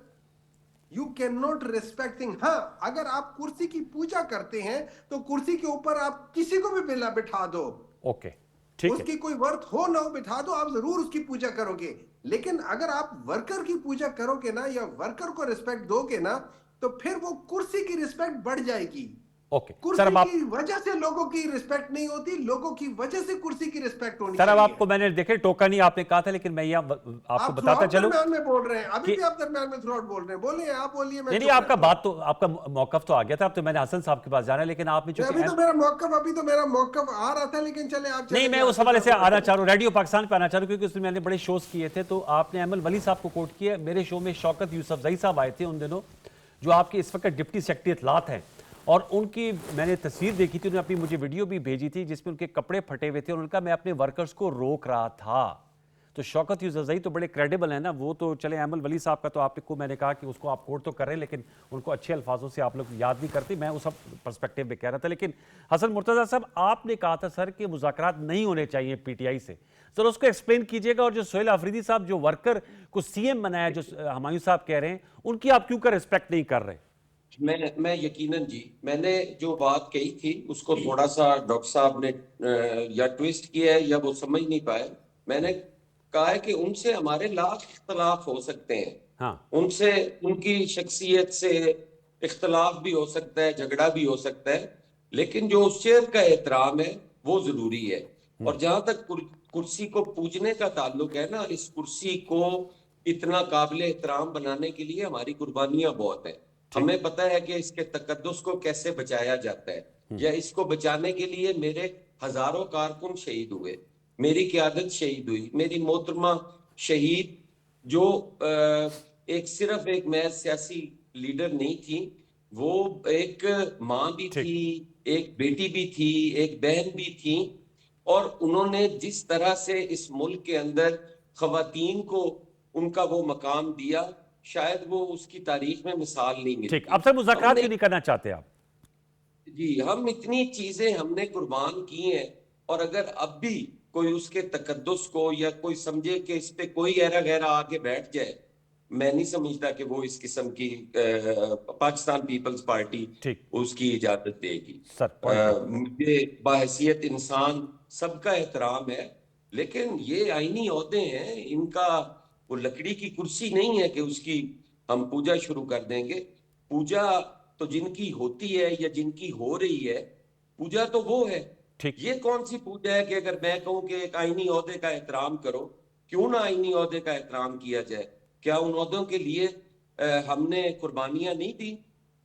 you can not respect thing. हाँ, अगर आप कुर्सी की पूजा करते हैं तो कुर्सी के ऊपर आप किसी को भी बिठा दो। ओके, ठीक है। उसकी कोई वर्थ हो ना हो, बिठा दो, आप जरूर उसकी पूजा करोगे। लेकिन अगर आप वर्कर की पूजा करोगे ना, या वर्कर को रिस्पेक्ट दोगे ना, तो फिर वो कुर्सी की रिस्पेक्ट बढ़ जाएगी। ओके सर, कुर्सी अब आप की वजह से लोगों की रिस्पेक्ट नहीं होती, लोगों की वजह से कुर्सी की रिस्पेक्ट होनी सर, अब चाहिए। आपको मैंने देखे टोका नहीं आपने कहा था, लेकिन मैं ये आपको आप बताता थ्रू चलूं दरम्यान में बोल रहे हैं, अभी कि भी आप दरम्यान में थ्रू बोल रहे हैं, बोलिए, आप बोलिए, मैं नहीं, चुप आपका रहता हूं। बात तो, आपका मौकफ तो आ गया था। अब तो मैंने हसन साहब के पास जाना है, लेकिन आपने चूंकि अभी तो मेरा मौकफ आ रहा था, लेकिन चले आप नहीं, मैं उस हवाले से आना चाह रहा हूँ, रेडियो पाकिस्तान पे आना चाह रहा हूँ, क्योंकि उसमें मैंने बड़े शोज किए थे। तो आपने अमल वली साहब को कोट किया। मेरे शो में शौकत यूसुफजई साहब आए थे उन दिनों, जो आपके इस वक्त डिप्टी सेक्रेटरी इत्तलात हैं, और उनकी मैंने तस्वीर देखी थी, उन्होंने अपनी मुझे वीडियो भी भेजी थी जिसमें उनके कपड़े फटे हुए थे, और उनका मैं अपने वर्कर्स को रोक रहा था। तो शौकत यूसुफजई तो बड़े क्रेडिबल है ना, वो तो चले। अमल वली साहब का तो आपको मैंने कहा कि उसको आप कोट तो कर रहे हैं, लेकिन उनको अच्छे अल्फाजों से आप लोग याद भी करते, मैं उस पर्सपेक्टिव में कह रहा था। लेकिन हसन मुर्तज़ा साहब, आपने कहा था सर कि मुज़ाकरात नहीं होने चाहिए पीटीआई से, सर उसको एक्सप्लेन कीजिएगा। और जो सोहेल आफरीदी साहब जो वर्कर को सीएम बनाया, जो हुमायूं साहब कह रहे हैं, उनकी आप क्यों कर रिस्पेक्ट नहीं कर रहे? मैं यकीनन जी, मैंने जो बात कही थी उसको थोड़ा सा डॉक्टर साहब ने या ट्विस्ट किया है या वो समझ नहीं पाए। मैंने कहा है कि उनसे हमारे लाख इख्तलाफ हो सकते हैं, हाँ, उनसे उनकी शख्सियत से इख्तलाफ भी हो सकता है, झगड़ा भी हो सकता है, लेकिन जो उस शेर का एहतराम है वो जरूरी है। और जहां तक कुर्सी को पूजने का ताल्लुक है ना, इस कुर्सी को इतना काबिल एहतराम बनाने के लिए हमारी कुर्बानियां बहुत हैं। हमें पता है कि इसके तकद्दुस को कैसे बचाया जाता है, या इसको बचाने के लिए मेरे हजारों कारकुन शहीद हुए, मेरी क़यादत शहीद हुई, मेरी मोहतरमा शहीद, जो एक सिर्फ एक महज सियासी लीडर नहीं थी, वो एक माँ भी ठीक। थी, एक बेटी भी थी, एक बहन भी थी। और उन्होंने जिस तरह से इस मुल्क के अंदर खवातीन को उनका वो मकाम दिया, शायद वो उसकी तारीख में मिसाल नहीं मिलती। ठीक। अब सर मुज़ाकरात हमने क्यों नहीं करना चाहते आप? जी, हम इतनी चीजें हमने कुर्बान की हैं, और अगर अब भी कोई उसके तकद्दुस को या कोई समझे कि इस पे कोई ऐरा गैरा आके बैठ जाए, मैं नहीं समझता कि वो इस किस्म की पाकिस्तान पीपल्स पार्टी ठीक उसकी इजाजत देगी। सर, पॉइंट मुझे बाहैसियत इंसान सबका एहतराम है, लेकिन ये आईनी ओहदे हैं, इनका वो लकड़ी की कुर्सी नहीं है कि उसकी हम पूजा शुरू कर देंगे। पूजा तो जिनकी होती है या जिनकी हो रही है, पूजा तो वो है। ठीक। ये कौन सी पूजा है कि अगर मैं कहूं कि एक आईनी ओहदे का एहतराम करो? क्यों ना आईनी ओहदे का एहतराम किया जाए? क्या उन ओहदों के लिए हमने कुर्बानियां नहीं दी?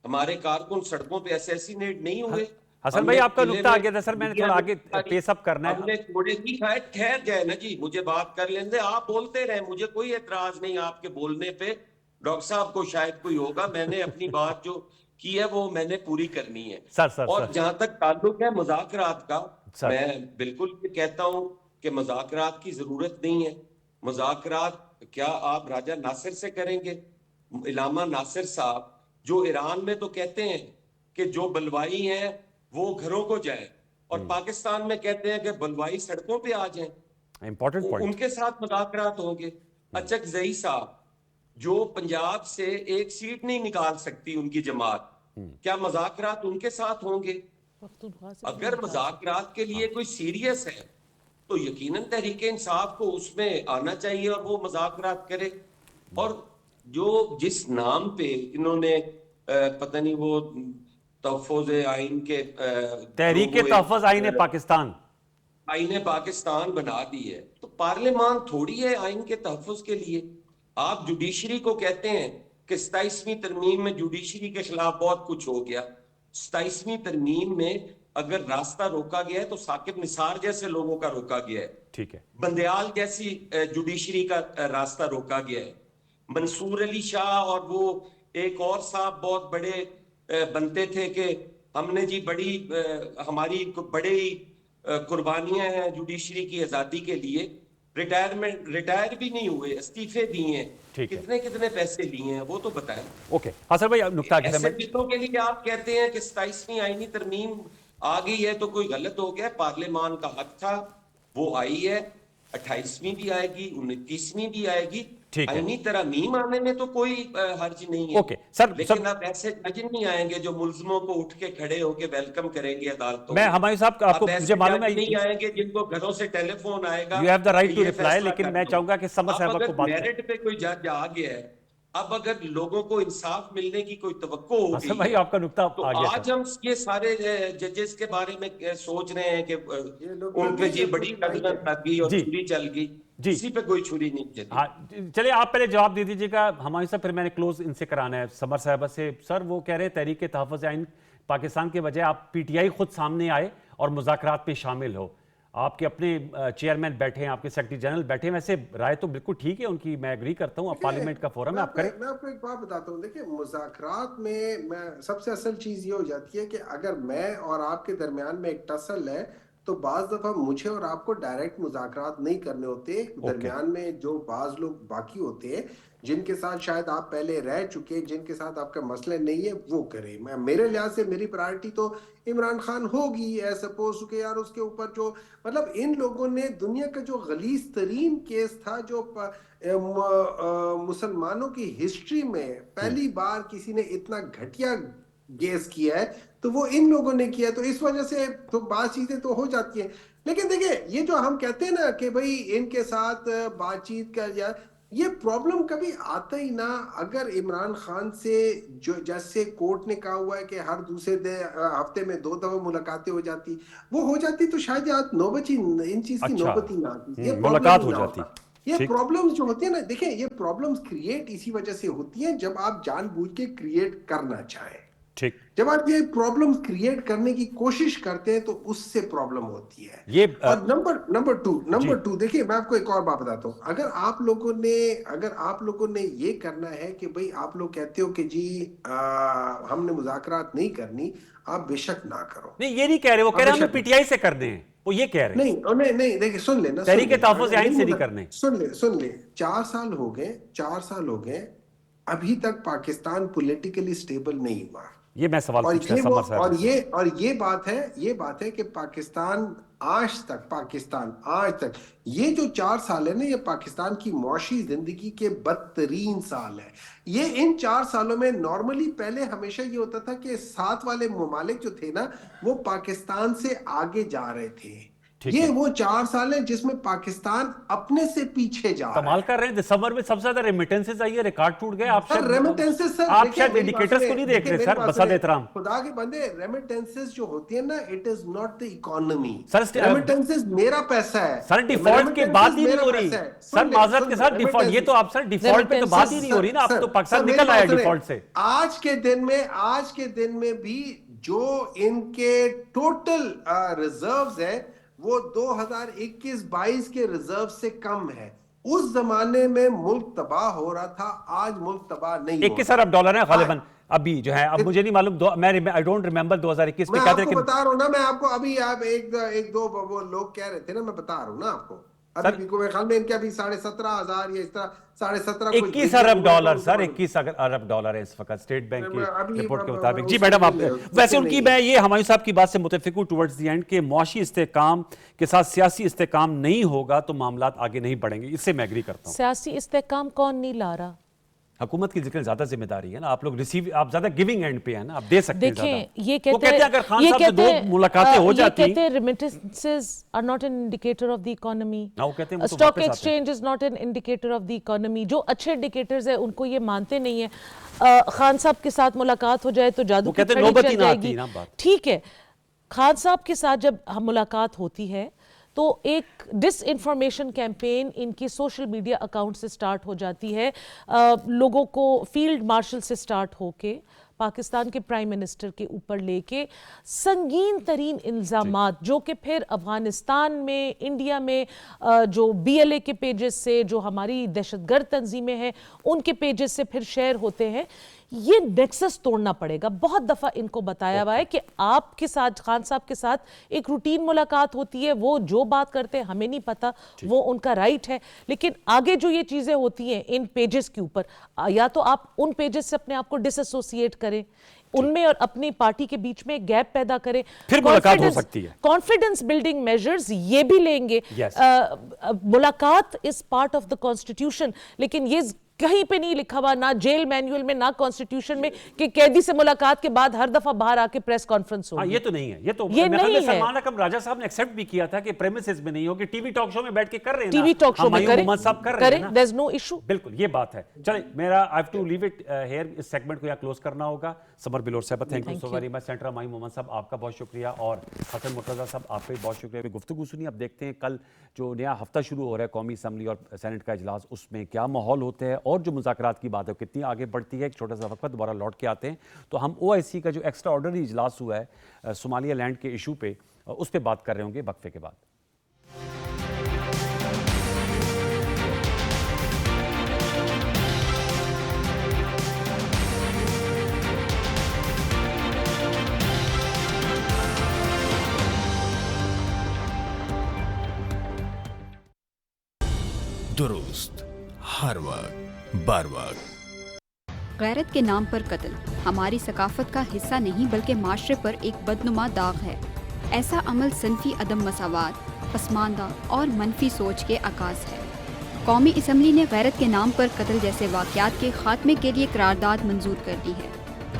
हमारे कारकुन सड़कों पे असैसिनेट नहीं हुए? हसन हमने भाई, आपका किले नुक्ता आ में गया था सर, मैंने गोलियां थोड़ा नहीं आगे मारी, पेसअप करना है। हमने कोड़े नहीं खाए। ठहर जाए ना जी, मुझे बात कर लेने दे। आप बोलते रहे, मुझे कोई एतराज नहीं आपके बोलने पे। डॉक्टर साहब को शायद कोई होगा, मैंने अपनी बात जो की है वो मैंने पूरी करनी है। सर सर और सर जहां तक ताल्लुक है मुज़ाकरात का, सर मैं बिल्कुल ये कहता हूं कि मुज़ाकरात की जरूरत नहीं है। मुज़ाकरात क्या आप राजा नासिर से करेंगे? इलामा नासिर साहब जो ईरान में तो कहते हैं कि जो बलवाई हैं वो घरों को जाए, और पाकिस्तान में कहते हैं कि बलवाई सड़कों पे आ जाएं, इंपॉर्टेंट पॉइंट। उनके साथ मुज़ाकरात होंगे। अचकज़ई साहब जो पंजाब से एक सीट नहीं निकाल सकती उनकी जमात, क्या मुज़ाकरात उनके साथ होंगे? पख्तूनख्वा से अगर मुज़ाकरात के लिए कोई सीरियस है तो यकीनन तहरीक इंसाफ को उसमें आना चाहिए और वो मुज़ाकरात करे। और जो जिस नाम पे इन्होंने पता नहीं वो तहफ़्फ़ुज़ आइन के तहरीक तहफ़्फ़ुज़ आईन पाकिस्तान, आईने पाकिस्तान बना दी है, तो पार्लियामान थोड़ी है आइन के तहफ़्फ़ुज़ के लिए। आप जुडिशरी को कहते हैं कि 27वीं तरमीम में जुडिशरी के खिलाफ बहुत कुछ हो गया। 27वीं तरमीम में अगर रास्ता रोका गया है तो साकिब निसार जैसे लोगों का रोका गया है, ठीक है, बंदयाल जैसी जुडिशरी का रास्ता रोका गया है। मंसूर अली शाह और वो एक और साहब बहुत बड़े बनते थे कि हमने जी बड़ी हमारी बड़ी कुर्बानियां हैं जुडिशरी की आजादी के लिए। रिटायर भी नहीं हुए, इस्तीफे दिए हैं, ठीक है। कितने कितने पैसे लिए हैं वो तो बताएं। ओके हसन भाई, नुक्ता आ गया था। ऐसे बिस्तों के लिए आप कहते हैं कि 27वीं आईनी तरमीम आ गई है तो कोई गलत हो गया। पार्लियामान का हक था, वो आई है। 28वीं भी आएगी, 29वीं भी आएगी। ठीक है। आईनी तरमीम आने में तो कोई हर्ज नहीं है। ओके, सर, लेकिन अब ऐसे जज नहीं आएंगे जो मुल्जिमों को उठ के खड़े होके वेलकम करेंगे अदालतों मैं में। हमायूं साहब आपको अब ऐसे मुझे मालूम जज है नहीं आएंगे जिनको घरों से टेलीफोन आएगा। यू हैव द राइट कि टू ये रिप्लाई, फैसला लेकिन कर मैं दो। चाहूंगा कि समर अब साहब अगर को बात करें। मेरिट पे कोई जज आ गया है, अब अगर लोगों को इंसाफ मिलने की कोई तवक्को हो हसन गई भाई है, आपका नुक्ता तो आ गया आज सर। हम ये सारे जजेस के बारे में सोच रहे हैं कि ये लोग उन पे तो ये ये बड़ी कुछ नहीं कदम है। लग गई और जी। छुरी चल गई। जी। किसी पे कोई छुरी नहीं चली। हाँ, चलिए आप पहले जवाब दे दीजिएगा हमायूं साहब, फिर मैंने क्लोज इनसे कराना है समर साहब से। सर वो कह रहे हैं तहरीक तहफ़्फ़ुज़ आइन पाकिस्तान के बजाय आप पीटीआई खुद सामने आए और मुज़ाकरात में शामिल हो। आपके अपने चेयरमैन बैठे हैं, आपके सेक्रेटरी जनरल बैठे हैं। वैसे राय तो बिल्कुल ठीक है उनकी, मैं एग्री करता हूँ। आप पार्लियामेंट का फोरम है, आप करें। मैं आपको एक बात बताता हूँ। देखिए, मुज़ाकरात में मैं सबसे असल चीज ये हो जाती है कि अगर मैं और आपके दरमियान में एक टसल है, तो बाज दफा मुझे और आपको डायरेक्ट मुज़ाकरात नहीं करने होते। दरमियान में जो बाज लोग बाकी होते हैं, जिनके साथ शायद आप पहले रह चुके, जिनके साथ आपका मसला नहीं है, वो करे। मैं मेरे लिहाज से मेरी प्रायोरिटी तो इमरान खान होगी। सपोज के यार उसके ऊपर जो मतलब इन लोगों ने दुनिया का जो गलीज तरीन केस था, जो मुसलमानों की हिस्ट्री में पहली बार किसी ने इतना घटिया गेस किया है, तो वो इन लोगों ने किया। तो इस वजह से तो बात चीजें तो हो जाती है। लेकिन देखिए, ये जो हम कहते हैं ना कि भाई इनके साथ बातचीत कर, या ये प्रॉब्लम कभी आता ही ना अगर इमरान खान से, जो जैसे कोर्ट ने कहा हुआ है कि हर दूसरे हफ्ते में 2 दफा मुलाकातें हो जाती, वो हो जाती तो शायद आज नौबत ही इन चीज की अच्छा। नौबत ही ना आती, ये मुलाकात प्रॉब्लम हो ही ना जाती। होता। ये ठीक। प्रॉब्लम्स जो होती है ना, देखिए ये प्रॉब्लम्स क्रिएट इसी वजह से होती हैं जब आप जानबूझ के क्रिएट करना चाहें। ठीक। जब आप ये प्रॉब्लम क्रिएट करने की कोशिश करते हैं तो उससे प्रॉब्लम होती है। ये और नंबर टू देखिए, मैं आपको एक और बात बताता हूँ। अगर आप लोगों ने ये करना है कि भाई आप लोग कहते हो कि जी हमने मुज़ाकरात नहीं करनी, आप बेशक ना करो। नहीं, ये नहीं कह रहे, वो कह रहे हैं हमें बेशक पीटीआई से करने हैं, वो ये कह रहे हैं। नहीं देखिए, सुन ले ना, तहरीक तहफ़्फ़ुज़ आइन से नहीं करने। सुन ले 4 साल हो गए, अभी तक पाकिस्तान पॉलिटिकली स्टेबल नहीं हुआ। ये मैं सवाल और पूछना ये है समर साहब से। और ये बात है कि पाकिस्तान आज तक ये जो 4 साल है ना, ये पाकिस्तान की मुआशी जिंदगी के बदतरीन साल है। ये इन 4 सालों में नॉर्मली पहले हमेशा ये होता था कि साथ वाले ममालिक जो थे ना, वो पाकिस्तान से आगे जा रहे थे। ये वो 4 साल है जिसमें पाकिस्तान अपने से पीछे जा रहा कमाल है। कर रहे हैं। दिसंबर में सबसे ज्यादा रेमिटेंसेस आई है, रिकॉर्ड टूट गए। आप सर रेमिटेंसेस, सर आप देखिए, शायद मेरी बात इंडिकेटर्स को सुनिए, नहीं देख देखिए, रहे मेरी सर, बात बसा सुनिए। एहतराम। खुदा के बंदे, रेमिटेंसेस जो होती है ना, it is not the economy. Sir, remittances मेरा पैसा है सर, डिफॉल्ट की बात ही नहीं हो रही। सर माजरत के साथ डिफॉल्ट, ये तो आप सर डिफॉल्ट पे तो बात ही नहीं हो रही ना। आप तो पाकिस्तान निकल आया डिफॉल्ट से। आज के दिन में भी जो इनके टोटल रिजर्व्स है, वो 2021-22 के रिजर्व से कम है। उस जमाने में मुल्क तबाह हो रहा था, आज मुल्क तबाह नहीं। 21 अरब डॉलर है गालिबन अभी जो है। अब मुझे नहीं मालूम, मैं आई डोंट रिमेंबर 2021 में मैं क्या था, आपको लेकिन बता रहा हूँ ना, मैं आपको अभी आप एक दो वो लोग कह रहे थे ना, मैं बता रहा हूँ ना आपको। अभी भी मेरे ख्याल में इनके अभी 17,500 या इस तरह 17,500 21 अरब डॉलर सर, 21 अरब डॉलर है इस वक्त स्टेट बैंक की रिपोर्ट के मुताबिक। जी मैडम, आप वैसे उनकी, मैं ये हमायूं साहब की बात से मुतफिक हूँ टुवर्ड्स द एंड के मुआशी इस्तेहकाम के साथ सियासी इस्तेहकाम नहीं होगा तो मामलात आगे नहीं बढ़ेंगे। इससे मैं एग्री करता हूँ। सियासी इस्तेहकाम कौन नहीं ला रहा? हुकूमत की जिक्र ज्यादा जिम्मेदारी है ना, आप लोग रिसीव, आप ज्यादा गिविंग एंड पे है ना, आप दे सकते हैं। देखें, ये वो कहते हैं अगर खान साहब से 2 मुलाकातें हो जाती, ये कहते हैं remittances are not an indicator of the economy. वो कहते हैं वो तो स्टॉक वापस आते हैं। Exchange is not an indicator of the economy. जो अच्छे इंडिकेटर्स है उनको ये मानते नहीं है। खान साहब के साथ मुलाकात हो जाए तो जादू वो की कहते हैं छड़ी नौबत ही चल ना आती जाएगी। ना बात। ठीक है, खान साहब के साथ जब मुलाकात होती है तो एक डिस इन्फॉर्मेशन कैंपेन इनकी सोशल मीडिया अकाउंट से स्टार्ट हो जाती है। लोगों को फील्ड मार्शल से स्टार्ट होके पाकिस्तान के प्राइम मिनिस्टर के ऊपर लेके संगीन तरीन इल्ज़ामात, जो कि फिर अफगानिस्तान में, इंडिया में जो BLA के पेजेस से, जो हमारी दहशतगर्द तंजीमें हैं उनके पेजेस से फिर शेयर होते हैं। ये नेक्सस तोड़ना पड़ेगा। बहुत दफ़ा इनको बताया हुआ है कि आपके साथ, खान साहब के साथ एक रूटीन मुलाकात होती है, वो जो बात करते हैं हमें नहीं पता, वो उनका राइट है। लेकिन आगे जो ये चीज़ें होती हैं इन पेजेस के ऊपर, या तो आप उन पेजेस से अपने आप को डिसएसोसिएट करें, उनमें और अपनी पार्टी के बीच में गैप पैदा करें, फिर मुलाकात हो सकती है। कॉन्फिडेंस बिल्डिंग मेजर्स ये भी लेंगे। Yes. मुलाकात is part of the constitution, लेकिन ये कहीं पे नहीं लिखा हुआ, ना जेल मैनुअल में ना कॉन्स्टिट्यूशन में, कि कैदी से मुलाकात के बाद हर दफा बाहर आके प्रेस कॉन्फ्रेंस हो। ये तो नहीं है, ये तो ये मेरे ख्याल में नहीं है। सलमान अकरम राजा साहब ने एक्सेप्ट भी किया था कि प्रेमिसेस में नहीं हो, कि टीवी टॉक शो में बैठ के कर रहे हैं ना, टीवी टॉक शो में हुमायूं मोहम्मद साहब कर रहे हैं ना। There is no issue. बिल्कुल, ये बात है। चलिए, मेरा I have to leave it here, इस सेगमेंट को यहाँ क्लोज करना होगा। समर बिलोर साहब, thank you so very much. Senator Humayun Mohammad साहब, आपका बहुत शुक्रिया, और हसन मुर्तजा साहब, आपका भी बहुत शुक्रिया। गुफ्तगू सुनी। अब देखते हैं कल जो नया हफ्ता शुरू हो रहा है कौमी असम्बली और सेनेट का इजलास, उसमें क्या माहौल होता है और जो मुज़ाकरात की बात है कितनी आगे बढ़ती है। एक छोटा सा वक्त, दोबारा लौट के आते हैं तो हम OIC का जो एक्स्ट्रा ऑर्डिनरी इजलास हुआ है सोमालिया लैंड के इशू पे, उस पर बात कर रहे होंगे वक्फे के बाद। दुरुस्त, हर वक्त, बार वक्त। गैरत के नाम पर कत्ल हमारी सकाफत का हिस्सा नहीं बल्कि माशरे पर एक बदनुमा दाग है। ऐसा अमल सनफी अदम मसावात, पसमानदा और मनफी सोच के आकाश है। कौमी असम्बली ने गैरत के नाम पर कत्ल जैसे वाक़यात के खात्मे के लिए करारदाद मंजूर कर दी है।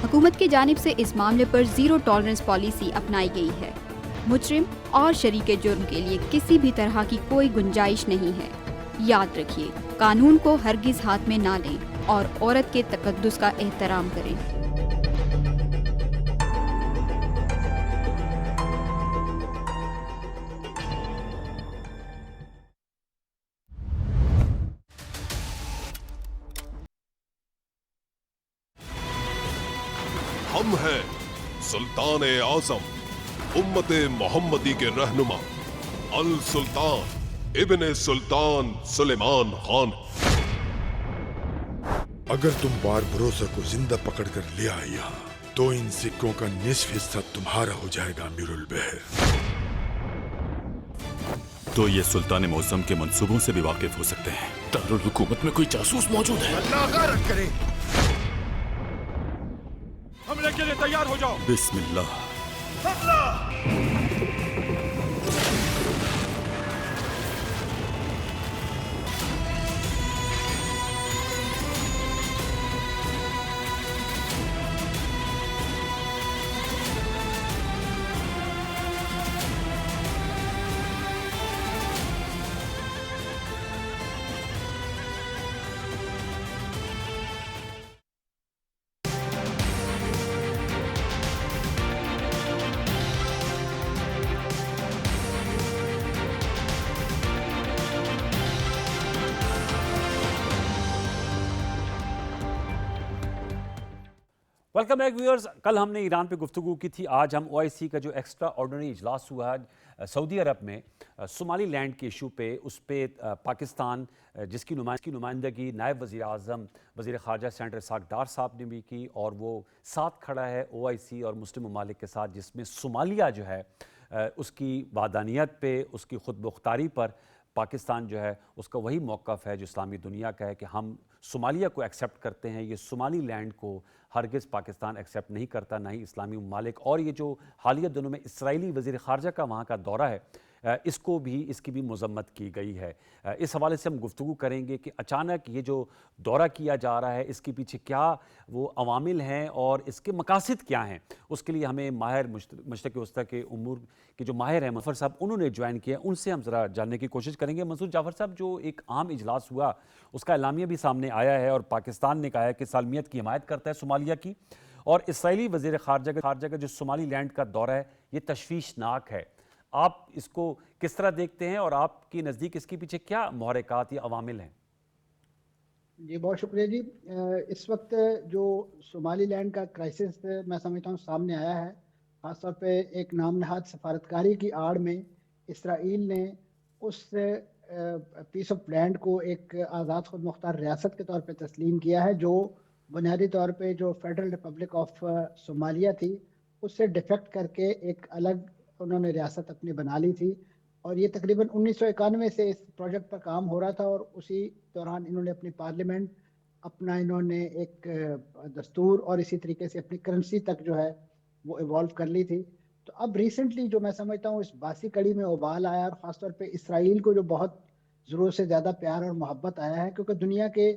हुकूमत की जानिब से इस मामले पर ज़ीरो टॉलरेंस पॉलिसी अपनाई गई है। मुजरिम और शरीके जुर्म के लिए किसी भी तरह की कोई गुंजाइश नहीं है। याद रखिए, कानून को हरगिज़ हाथ में ना लें और औरत के तकद्दुस का एहतराम करें। हम हैं सुल्तान आजम, उम्मत मोहम्मदी के रहनुमा, अल सुल्तान इब्ने सुल्तान सुलेमान खान। अगर तुम बारबरोसा को जिंदा पकड़कर ले आए यहाँ, तो इन सिक्कों का निस्फ हिस्सा तुम्हारा हो जाएगा अमीरुल बहर। तो ये सुल्तान मौसम के मंसूबों से भी वाकिफ हो सकते हैं। दारुल हुकूमत में कोई जासूस मौजूद है। करें, हमले के लिए तैयार हो जाओ। बिस्मिल्लाह। Welcome back viewers. कल हमने ईरान पे गुफ्तगू की थी, आज हम OIC का जो एक्स्ट्रा ऑर्डिनरी इजलास हुआ है सऊदी अरब में सोमाली लैंड के इशू पे, उस पर पाकिस्तान जिसकी नुमाइंदगी नायब वज़ीर आज़म वज़ीर ख़ारजा सेनेटर इसाक डार साहब ने भी की, और वो साथ खड़ा है OIC और मुस्लिम ममालिक के साथ, जिसमें सोमालिया जो है उसकी वादानियत पे, उसकी खुद मुख्तारी पर पाकिस्तान जो है उसका वही मौक़िफ़ है जो इस्लामी दुनिया का है कि हम सोमालिया को एक्सेप्ट करते हैं, ये सोमाली लैंड को हरगिज़ पाकिस्तान एक्सेप्ट नहीं करता, ना ही इस्लामी ममालिक। और ये जो हालिया दिनों में इसराइली वज़ीर ख़ारजा का वहाँ का दौरा है, इसकी भी मज़म्मत की गई है। इस हवाले से हम गुफ्तगू करेंगे कि अचानक ये जो दौरा किया जा रहा है, इसके पीछे क्या वो अवामिल हैं और इसके मकासद क्या हैं। उसके लिए हमें माहिर मशरिक़ वस्ता के उमूर के जो माहिर हैं मंसूर साहब, उन्होंने ज्वाइन किया, उनसे हम ज़रा जानने की कोशिश करेंगे। मंसूर जाफ़र साहब, जो एक आम इजलास हुआ उसका एलामिया भी सामने आया है और पाकिस्तान ने कहा है कि सालमियत की हिमायत करता है सोमालिया की, और इसराइली वज़ीर ख़ारजा का जो सोमाली लैंड का दौरा है ये तशवीशनाक है। आप इसको किस तरह देखते हैं और आपके नज़दीक इसके पीछे क्या मुहर्रिकात या अवामिल हैं? जी बहुत शुक्रिया जी। इस वक्त जो सोमाली लैंड का क्राइसिस मैं समझता हूँ सामने आया है, ख़ासतौर पे एक नाम नहाद सफारतकारी की आड़ में इसराइल ने उस पीस ऑफ लैंड को एक आज़ाद खुद मुख्तार रियासत के तौर पे तस्लीम किया है, जो बुनियादी तौर पे जो फेडरल रिपब्लिक ऑफ सोमालिया थी उससे डिफेक्ट करके एक अलग उन्होंने रियासत अपनी बना ली थी। और ये तकरीबन 1991 से इस प्रोजेक्ट पर काम हो रहा था, और उसी दौरान इन्होंने अपनी पार्लियामेंट अपना इन्होंने एक दस्तूर और इसी तरीके से अपनी करेंसी तक जो है वो इवॉल्व कर ली थी। तो अब रिसेंटली जो मैं समझता हूँ इस बासी कड़ी में उबाल आया, और ख़ासतौर पे इसराइल को जो बहुत ज़रूरत से ज़्यादा प्यार और मोहब्बत आया है, क्योंकि दुनिया के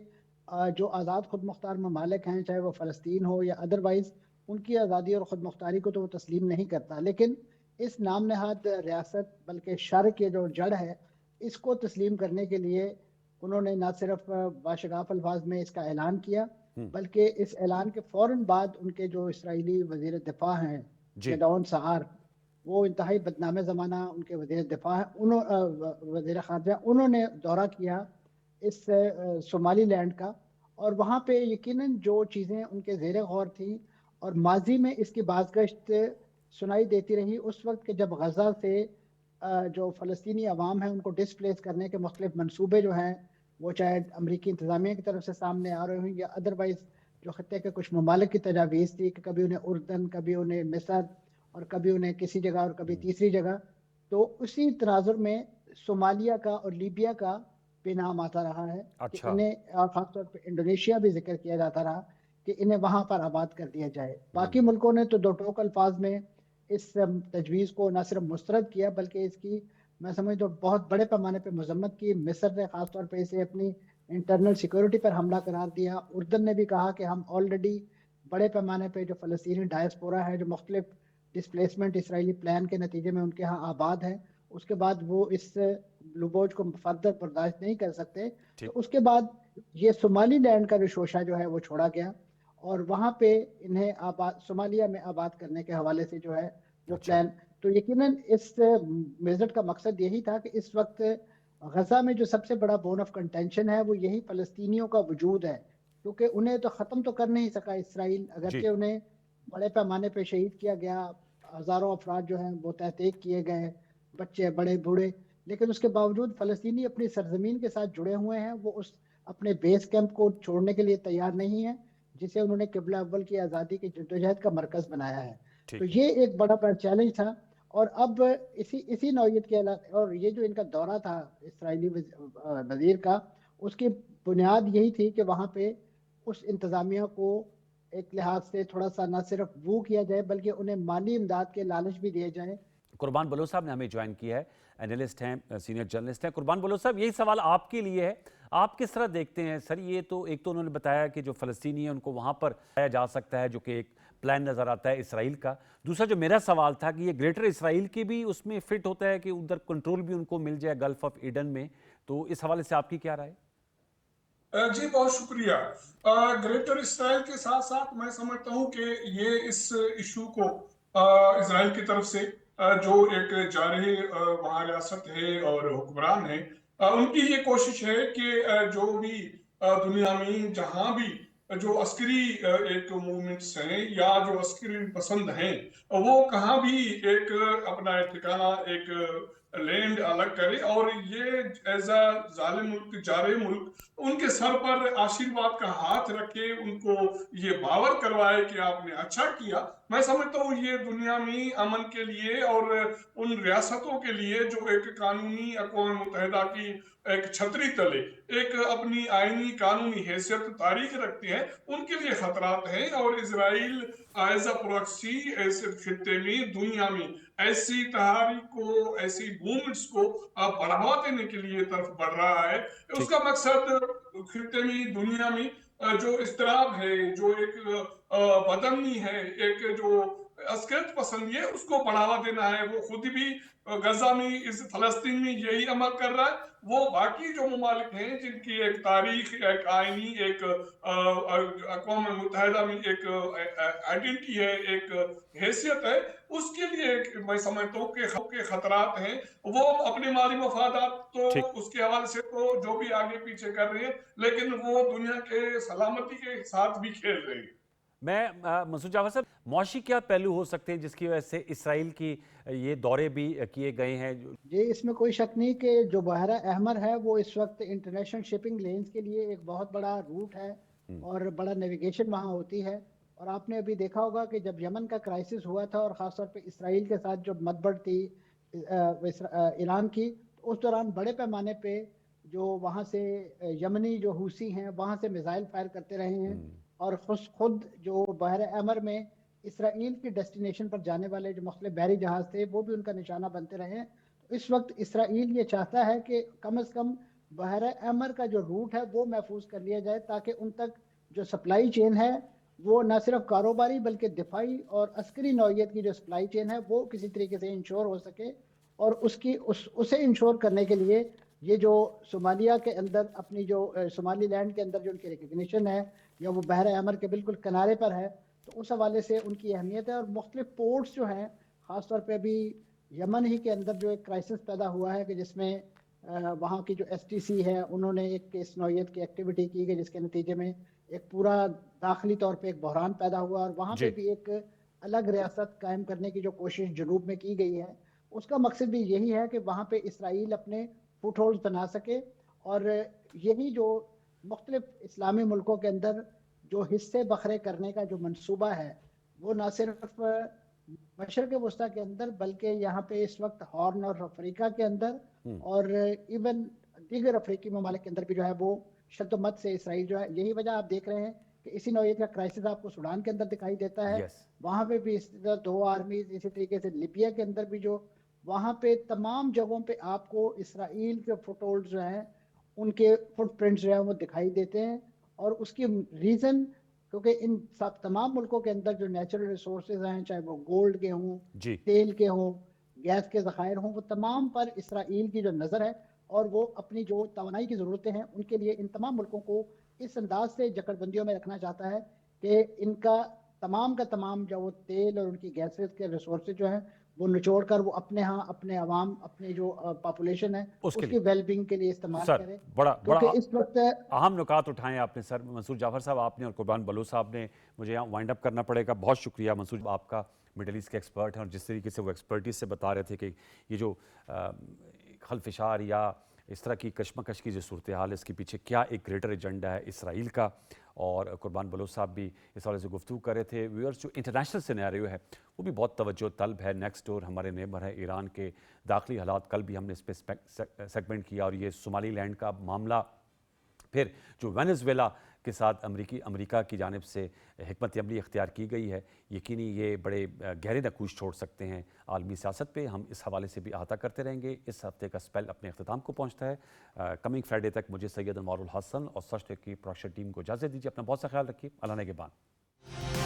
जो आज़ाद खुद मुख्तार ममालिक हैं, चाहे वो फ़लस्तीन हो या अदरवाइज़, उनकी आज़ादी और ख़ुद मुख्तारी को तो वो तस्लीम नहीं करता, लेकिन इस नाम नहाद रियासत बल्कि शर के जो जड़ है इसको तस्लीम करने के लिए उन्होंने न सिर्फ बाशगाफ अल्फाज में इसका ऐलान किया, बल्कि इस ऐलान के फ़ौरन बाद उनके जो इसराइली वज़ीर दिफा हैं गिडॉन सआर, वो इंतहाई बदनाम ज़माना उनके वज़ीर दिफा हैं, वज़ीर ख़ारजा, उन्होंने दौरा किया इस सोमालीलैंड का, और वहाँ पे यकीनन जो चीज़ें उनके ज़ेर गौर थी और माजी में इसकी बाज़गश्त सुनाई देती रही उस वक्त के जब गज़ा से जो फ़लस्तीनी अवाम है उनको डिसप्लेस करने के मुख्तलिफ मनसूबे जो हैं वो चाहे अमरीकी इंतज़ामिया की तरफ से सामने आ रहे हों या अदरवाइज़ जो ख़त्ते के कुछ ममालिक की तजावीज़ थी कि कभी उन्हें उर्दन, कभी उन्हें मिस्र और कभी उन्हें किसी जगह और कभी तीसरी जगह, तो उसी तनाजुर में सोमालिया का और लीबिया का भी नाम आता रहा है। कि इन्हें ख़ासतौर पर इंडोनेशिया भी जिक्र किया जाता रहा कि इन्हें वहाँ पर आबाद कर दिया जाए। बाकी मुल्कों ने तो दो टोक अल्फाज में इस तजवीज़ को न सिर्फ मुस्तरद किया बल्कि इसकी मैं समझता हूँ बहुत बड़े पैमाने पे मजम्मत की। मिस्र ने ख़ासतौर पे इसे अपनी इंटरनल सिक्योरिटी पर हमला करार दिया। उर्दन ने भी कहा कि हम ऑलरेडी बड़े पैमाने पे जो फ़लस्तीनी डायस्पोरा है जो मुख्तलिफ डिस्प्लेसमेंट इसराइली प्लान के नतीजे में उनके यहाँ आबाद है, उसके बाद वो इस लुबोज को फर्दर बर्दाश्त नहीं कर सकते। तो उसके बाद ये सोमालीलैंड का जो शोशा जो है वो छोड़ा गया और वहाँ पे इन्हें आबाद सोमालिया में आबाद करने के हवाले से जो है वो प्लान, तो यकीनन इस विजिट का मकसद यही था कि इस वक्त गजा में जो सबसे बड़ा बोन ऑफ कंटेंशन है वो यही फ़लस्तीनियों का वजूद है, क्योंकि उन्हें तो ख़त्म तो कर नहीं सका इसराइल, अगरचे उन्हें बड़े पैमाने पे शहीद किया गया, हज़ारों अफराद जो हैं वो तहक़ीक़ किए गए, बच्चे बड़े बूढ़े, लेकिन उसके बावजूद फ़लस्तीनी अपनी सरजमीन के साथ जुड़े हुए हैं। वो उस अपने बेस कैंप को छोड़ने के लिए तैयार नहीं है जिसे उन्होंने क़िबला अव्वल की आज़ादी की जद्दोजहद का मरकज़ बनाया है। तो ये एक बड़ा चैलेंज था। और अब इसी नौइयत के और ये जो इनका दौरा था इसराइली वज़ीर का, उसकी बुनियाद यही थी कि वहाँ पे उस इंतज़ामिया को एक लिहाज से थोड़ा सा न सिर्फ वो किया जाए बल्कि उन्हें माली इमदाद के लालच भी दिए जाएँ। कुर्बान बलोच साहब ने हमें ज्वाइन किया है, एनालिस्ट हैं, सीनियर जर्नलिस्ट हैं। कुर्बान बलोच साहब, यही सवाल आपके लिए है, आप किस तरह देखते हैं सर? ये तो एक तो उन्होंने बताया कि जो फ़लस्तीनी है उनको वहाँ पर आया जा सकता है, जो कि एक प्लान नज़र आता है इसराइल का। दूसरा जो मेरा सवाल था कि ये ग्रेटर इसराइल की भी उसमें फिट होता है कि उधर कंट्रोल भी उनको मिल जाए गल्फ ऑफ ईडन में, तो इस हवाले से आपकी क्या राय? जी बहुत शुक्रिया। ग्रेटर इसराइल के साथ साथ मैं समझता हूँ कि ये इस इशू को इसराइल की तरफ से जो एक जारही वहाँ रियासत है और हुक्मरान है, उनकी ये कोशिश है कि जो भी दुनिया में जहाँ भी जो अस्करी एक मूवमेंट्स हैं या जो अस्करी पसंद हैं, वो कहाँ भी एक अपना ठिकाना एक लैंड अलग करे और ये एज अ जालिम मुल्क, जारे मुल्क उनके सर पर आशीर्वाद का हाथ रखे, उनको ये बावर करवाए कि आपने अच्छा किया। मैं समझता हूँ ये दुनिया में अमन के लिए और उन रियासतों के लिए जो एक कानूनी अक़वाम मुत्तहिदा की एक छतरी तले एक अपनी आईनी कानूनी हैसियत तारीख रखते हैं, उनके लिए खतरात हैं। और इसराइल एज अ प्रॉक्सी ऐसे खित्ते में दुनिया में ऐसी तहारीक को, ऐसी मूवमेंट्स को बढ़ावा देने के लिए तरफ बढ़ रहा है। उसका मकसद खित्ते में, दुनिया में जो इस्तराब है, जो एक बदअमनी है, एक जो अस्करत पसंद है, उसको बढ़ावा देना है। वो खुद भी गजा में, इस फलस्तीन में यही अमल कर रहा है। वो बाकी जो ममालिक हैं जिनकी एक तारीख, एक आईनी, एक अक़वाम मुत्तहिदा में एक आइडेंटिटी है, एक हैसियत है, उसके लिए मैं समझता हूँ कि खतरात हैं। वो अपने माली मफादात तो उसके हवाले से तो जो भी आगे पीछे कर रहे हैं, लेकिन वो दुनिया के सलामती के साथ भी खेल रहे हैं। मैं मसूद जाफर साहब, मौशी क्या पहलू हो सकते हैं जिसकी वजह से इसराइल की ये दौरे भी किए गए हैं? जी, इसमें कोई शक नहीं कि जो बहरा अहमर है वो इस वक्त इंटरनेशनल शिपिंग लेन्स के लिए एक बहुत बड़ा रूट है और बड़ा नेविगेशन वहाँ होती है। और आपने अभी देखा होगा कि जब यमन का क्राइसिस हुआ था और ख़ासतौर पे इसराइल के साथ जो मतबड़ थी ईरान की, तो उस दौरान बड़े पैमाने पे जो वहाँ से यमनी जो हूसी हैं वहाँ से मिसाइल फायर करते रहे हैं, और खुद जो बहर अहमर में इसराइल की डेस्टिनेशन पर जाने वाले जो मुख्तलिफ बहरी जहाज़ थे वो भी उनका निशाना बनते रहे हैं। तो इस वक्त इसराइल ये चाहता है कि कम से कम बहर अहमर का जो रूट है वो महफूज कर लिया जाए, ताकि उन तक जो सप्लाई चेन है वो न सिर्फ कारोबारी बल्कि दिफाई और अस्करी नौइयत की जो सप्लाई चेन है वो किसी तरीके से इंश्योर हो सके। और उसे इंश्योर करने के लिए ये जो सोमालिया के अंदर अपनी जो सोमाली लैंड के अंदर जो उनकी रिकग्निशन है या वो बहर अहमर के बिल्कुल किनारे पर है, तो उस हवाले से उनकी अहमियत है। और मुख्तलिफ पोर्ट्स जो हैं, ख़ासतौर पे अभी यमन ही के अंदर जो एक क्राइसिस पैदा हुआ है कि जिसमें वहाँ की जो STC है उन्होंने एक इस नौइयत की एक्टिविटी की गई, जिसके नतीजे में एक पूरा दाखिली तौर पे एक बहरान पैदा हुआ, और वहाँ पे भी एक अलग रियासत कायम करने की जो कोशिश जनूब में की गई है, उसका मकसद भी यही है कि वहाँ पे इसराइल अपने फुट होल्ड बना सके। और यही जो मुख्तलिफ इस्लामी मुल्कों के अंदर जो हिस्से बखरे करने का जो मंसूबा है वो ना सिर्फ मशरक़ वस्ता के अंदर बल्कि यहाँ पे इस वक्त हॉर्न और अफ्रीका के अंदर और इवन दीगर अफ्रीकी ममालिक के अंदर भी जो है वो शद्दमत से इसराइल जो है, यही वजह आप देख रहे हैं कि इसी नौइयत का क्राइसिस आपको सूडान के अंदर दिखाई देता है। वहाँ पे भी इस तरह 2 आर्मी, इसी तरीके से लिबिया के अंदर भी जो वहाँ पे तमाम जगहों पे आपको इसराइल के फुट होल्ड जो हैं उनके फुटप्रिंट्स जो हैं वो दिखाई देते हैं। और उसकी रीज़न क्योंकि इन सब तमाम मुल्कों के अंदर जो नेचुरल रिसोर्सेज हैं, चाहे वो गोल्ड के हों, तेल के हों, गैस के ज़खायर हों, वो तमाम पर इसराइल की जो नज़र है और वो अपनी जो तवानाई की ज़रूरतें हैं उनके लिए इन तमाम मुल्कों को इस अंदाज से जकड़बंदियों में रखना चाहता है कि इनका तमाम का तमाम जो वो तेल और उनकी गैसेस के रिसोर्सेज जो हैं वो निचोड़ कर वो अपने यहाँ अपने अवाम, अपने जो पॉपुलेशन है उसकी वेलबींग के लिए इस्तेमाल करें। बड़ा इस वक्त अहम नुकात उठाए आपने सर, मंसूर जाफर साहब आपने और कुर्बान बलोच साहब ने। मुझे यहाँ वाइंड अप करना पड़ेगा। बहुत शुक्रिया मंसूर, आपका मिडल ईस्ट के एक्सपर्ट हैं और जिस तरीके से वो एक्सपर्टीज से बता रहे थे कि ये जो खलफिशार या इस तरह की कशमकश की जो सूरत हाल है इसके पीछे क्या एक ग्रेटर एजेंडा है इसराइल का। और कुर्बान बलोच साहब भी इस हवाले से गुफ्तगू कर रहे थे। व्यूअर्स, जो इंटरनेशनल सिनेरियो है वो भी बहुत तवज्जो तलब है। नेक्स्ट डोर हमारे नेबर है ईरान के दाखिली हालात, कल भी हमने इस पर सेगमेंट किया। और ये सोमाली लैंड का मामला, फिर जो वेनेजुएला के साथ अमेरिका की जानिब से हिकमत अमली इख्तियार की गई है, यकीनी ये बड़े गहरे नकूश छोड़ सकते हैं आलमी सियासत पे। हम इस हवाले से भी अहाता करते रहेंगे। इस हफ्ते का स्पेल अपने अख्ताम को पहुंचता है। कमिंग फ्राइडे तक मुझे सैयद अनवारुल हसन और सच की प्रोडक्शन टीम को इजाज़त दीजिए। अपना बहुत सा ख्याल रखिए। अल्लाह ने के बाद।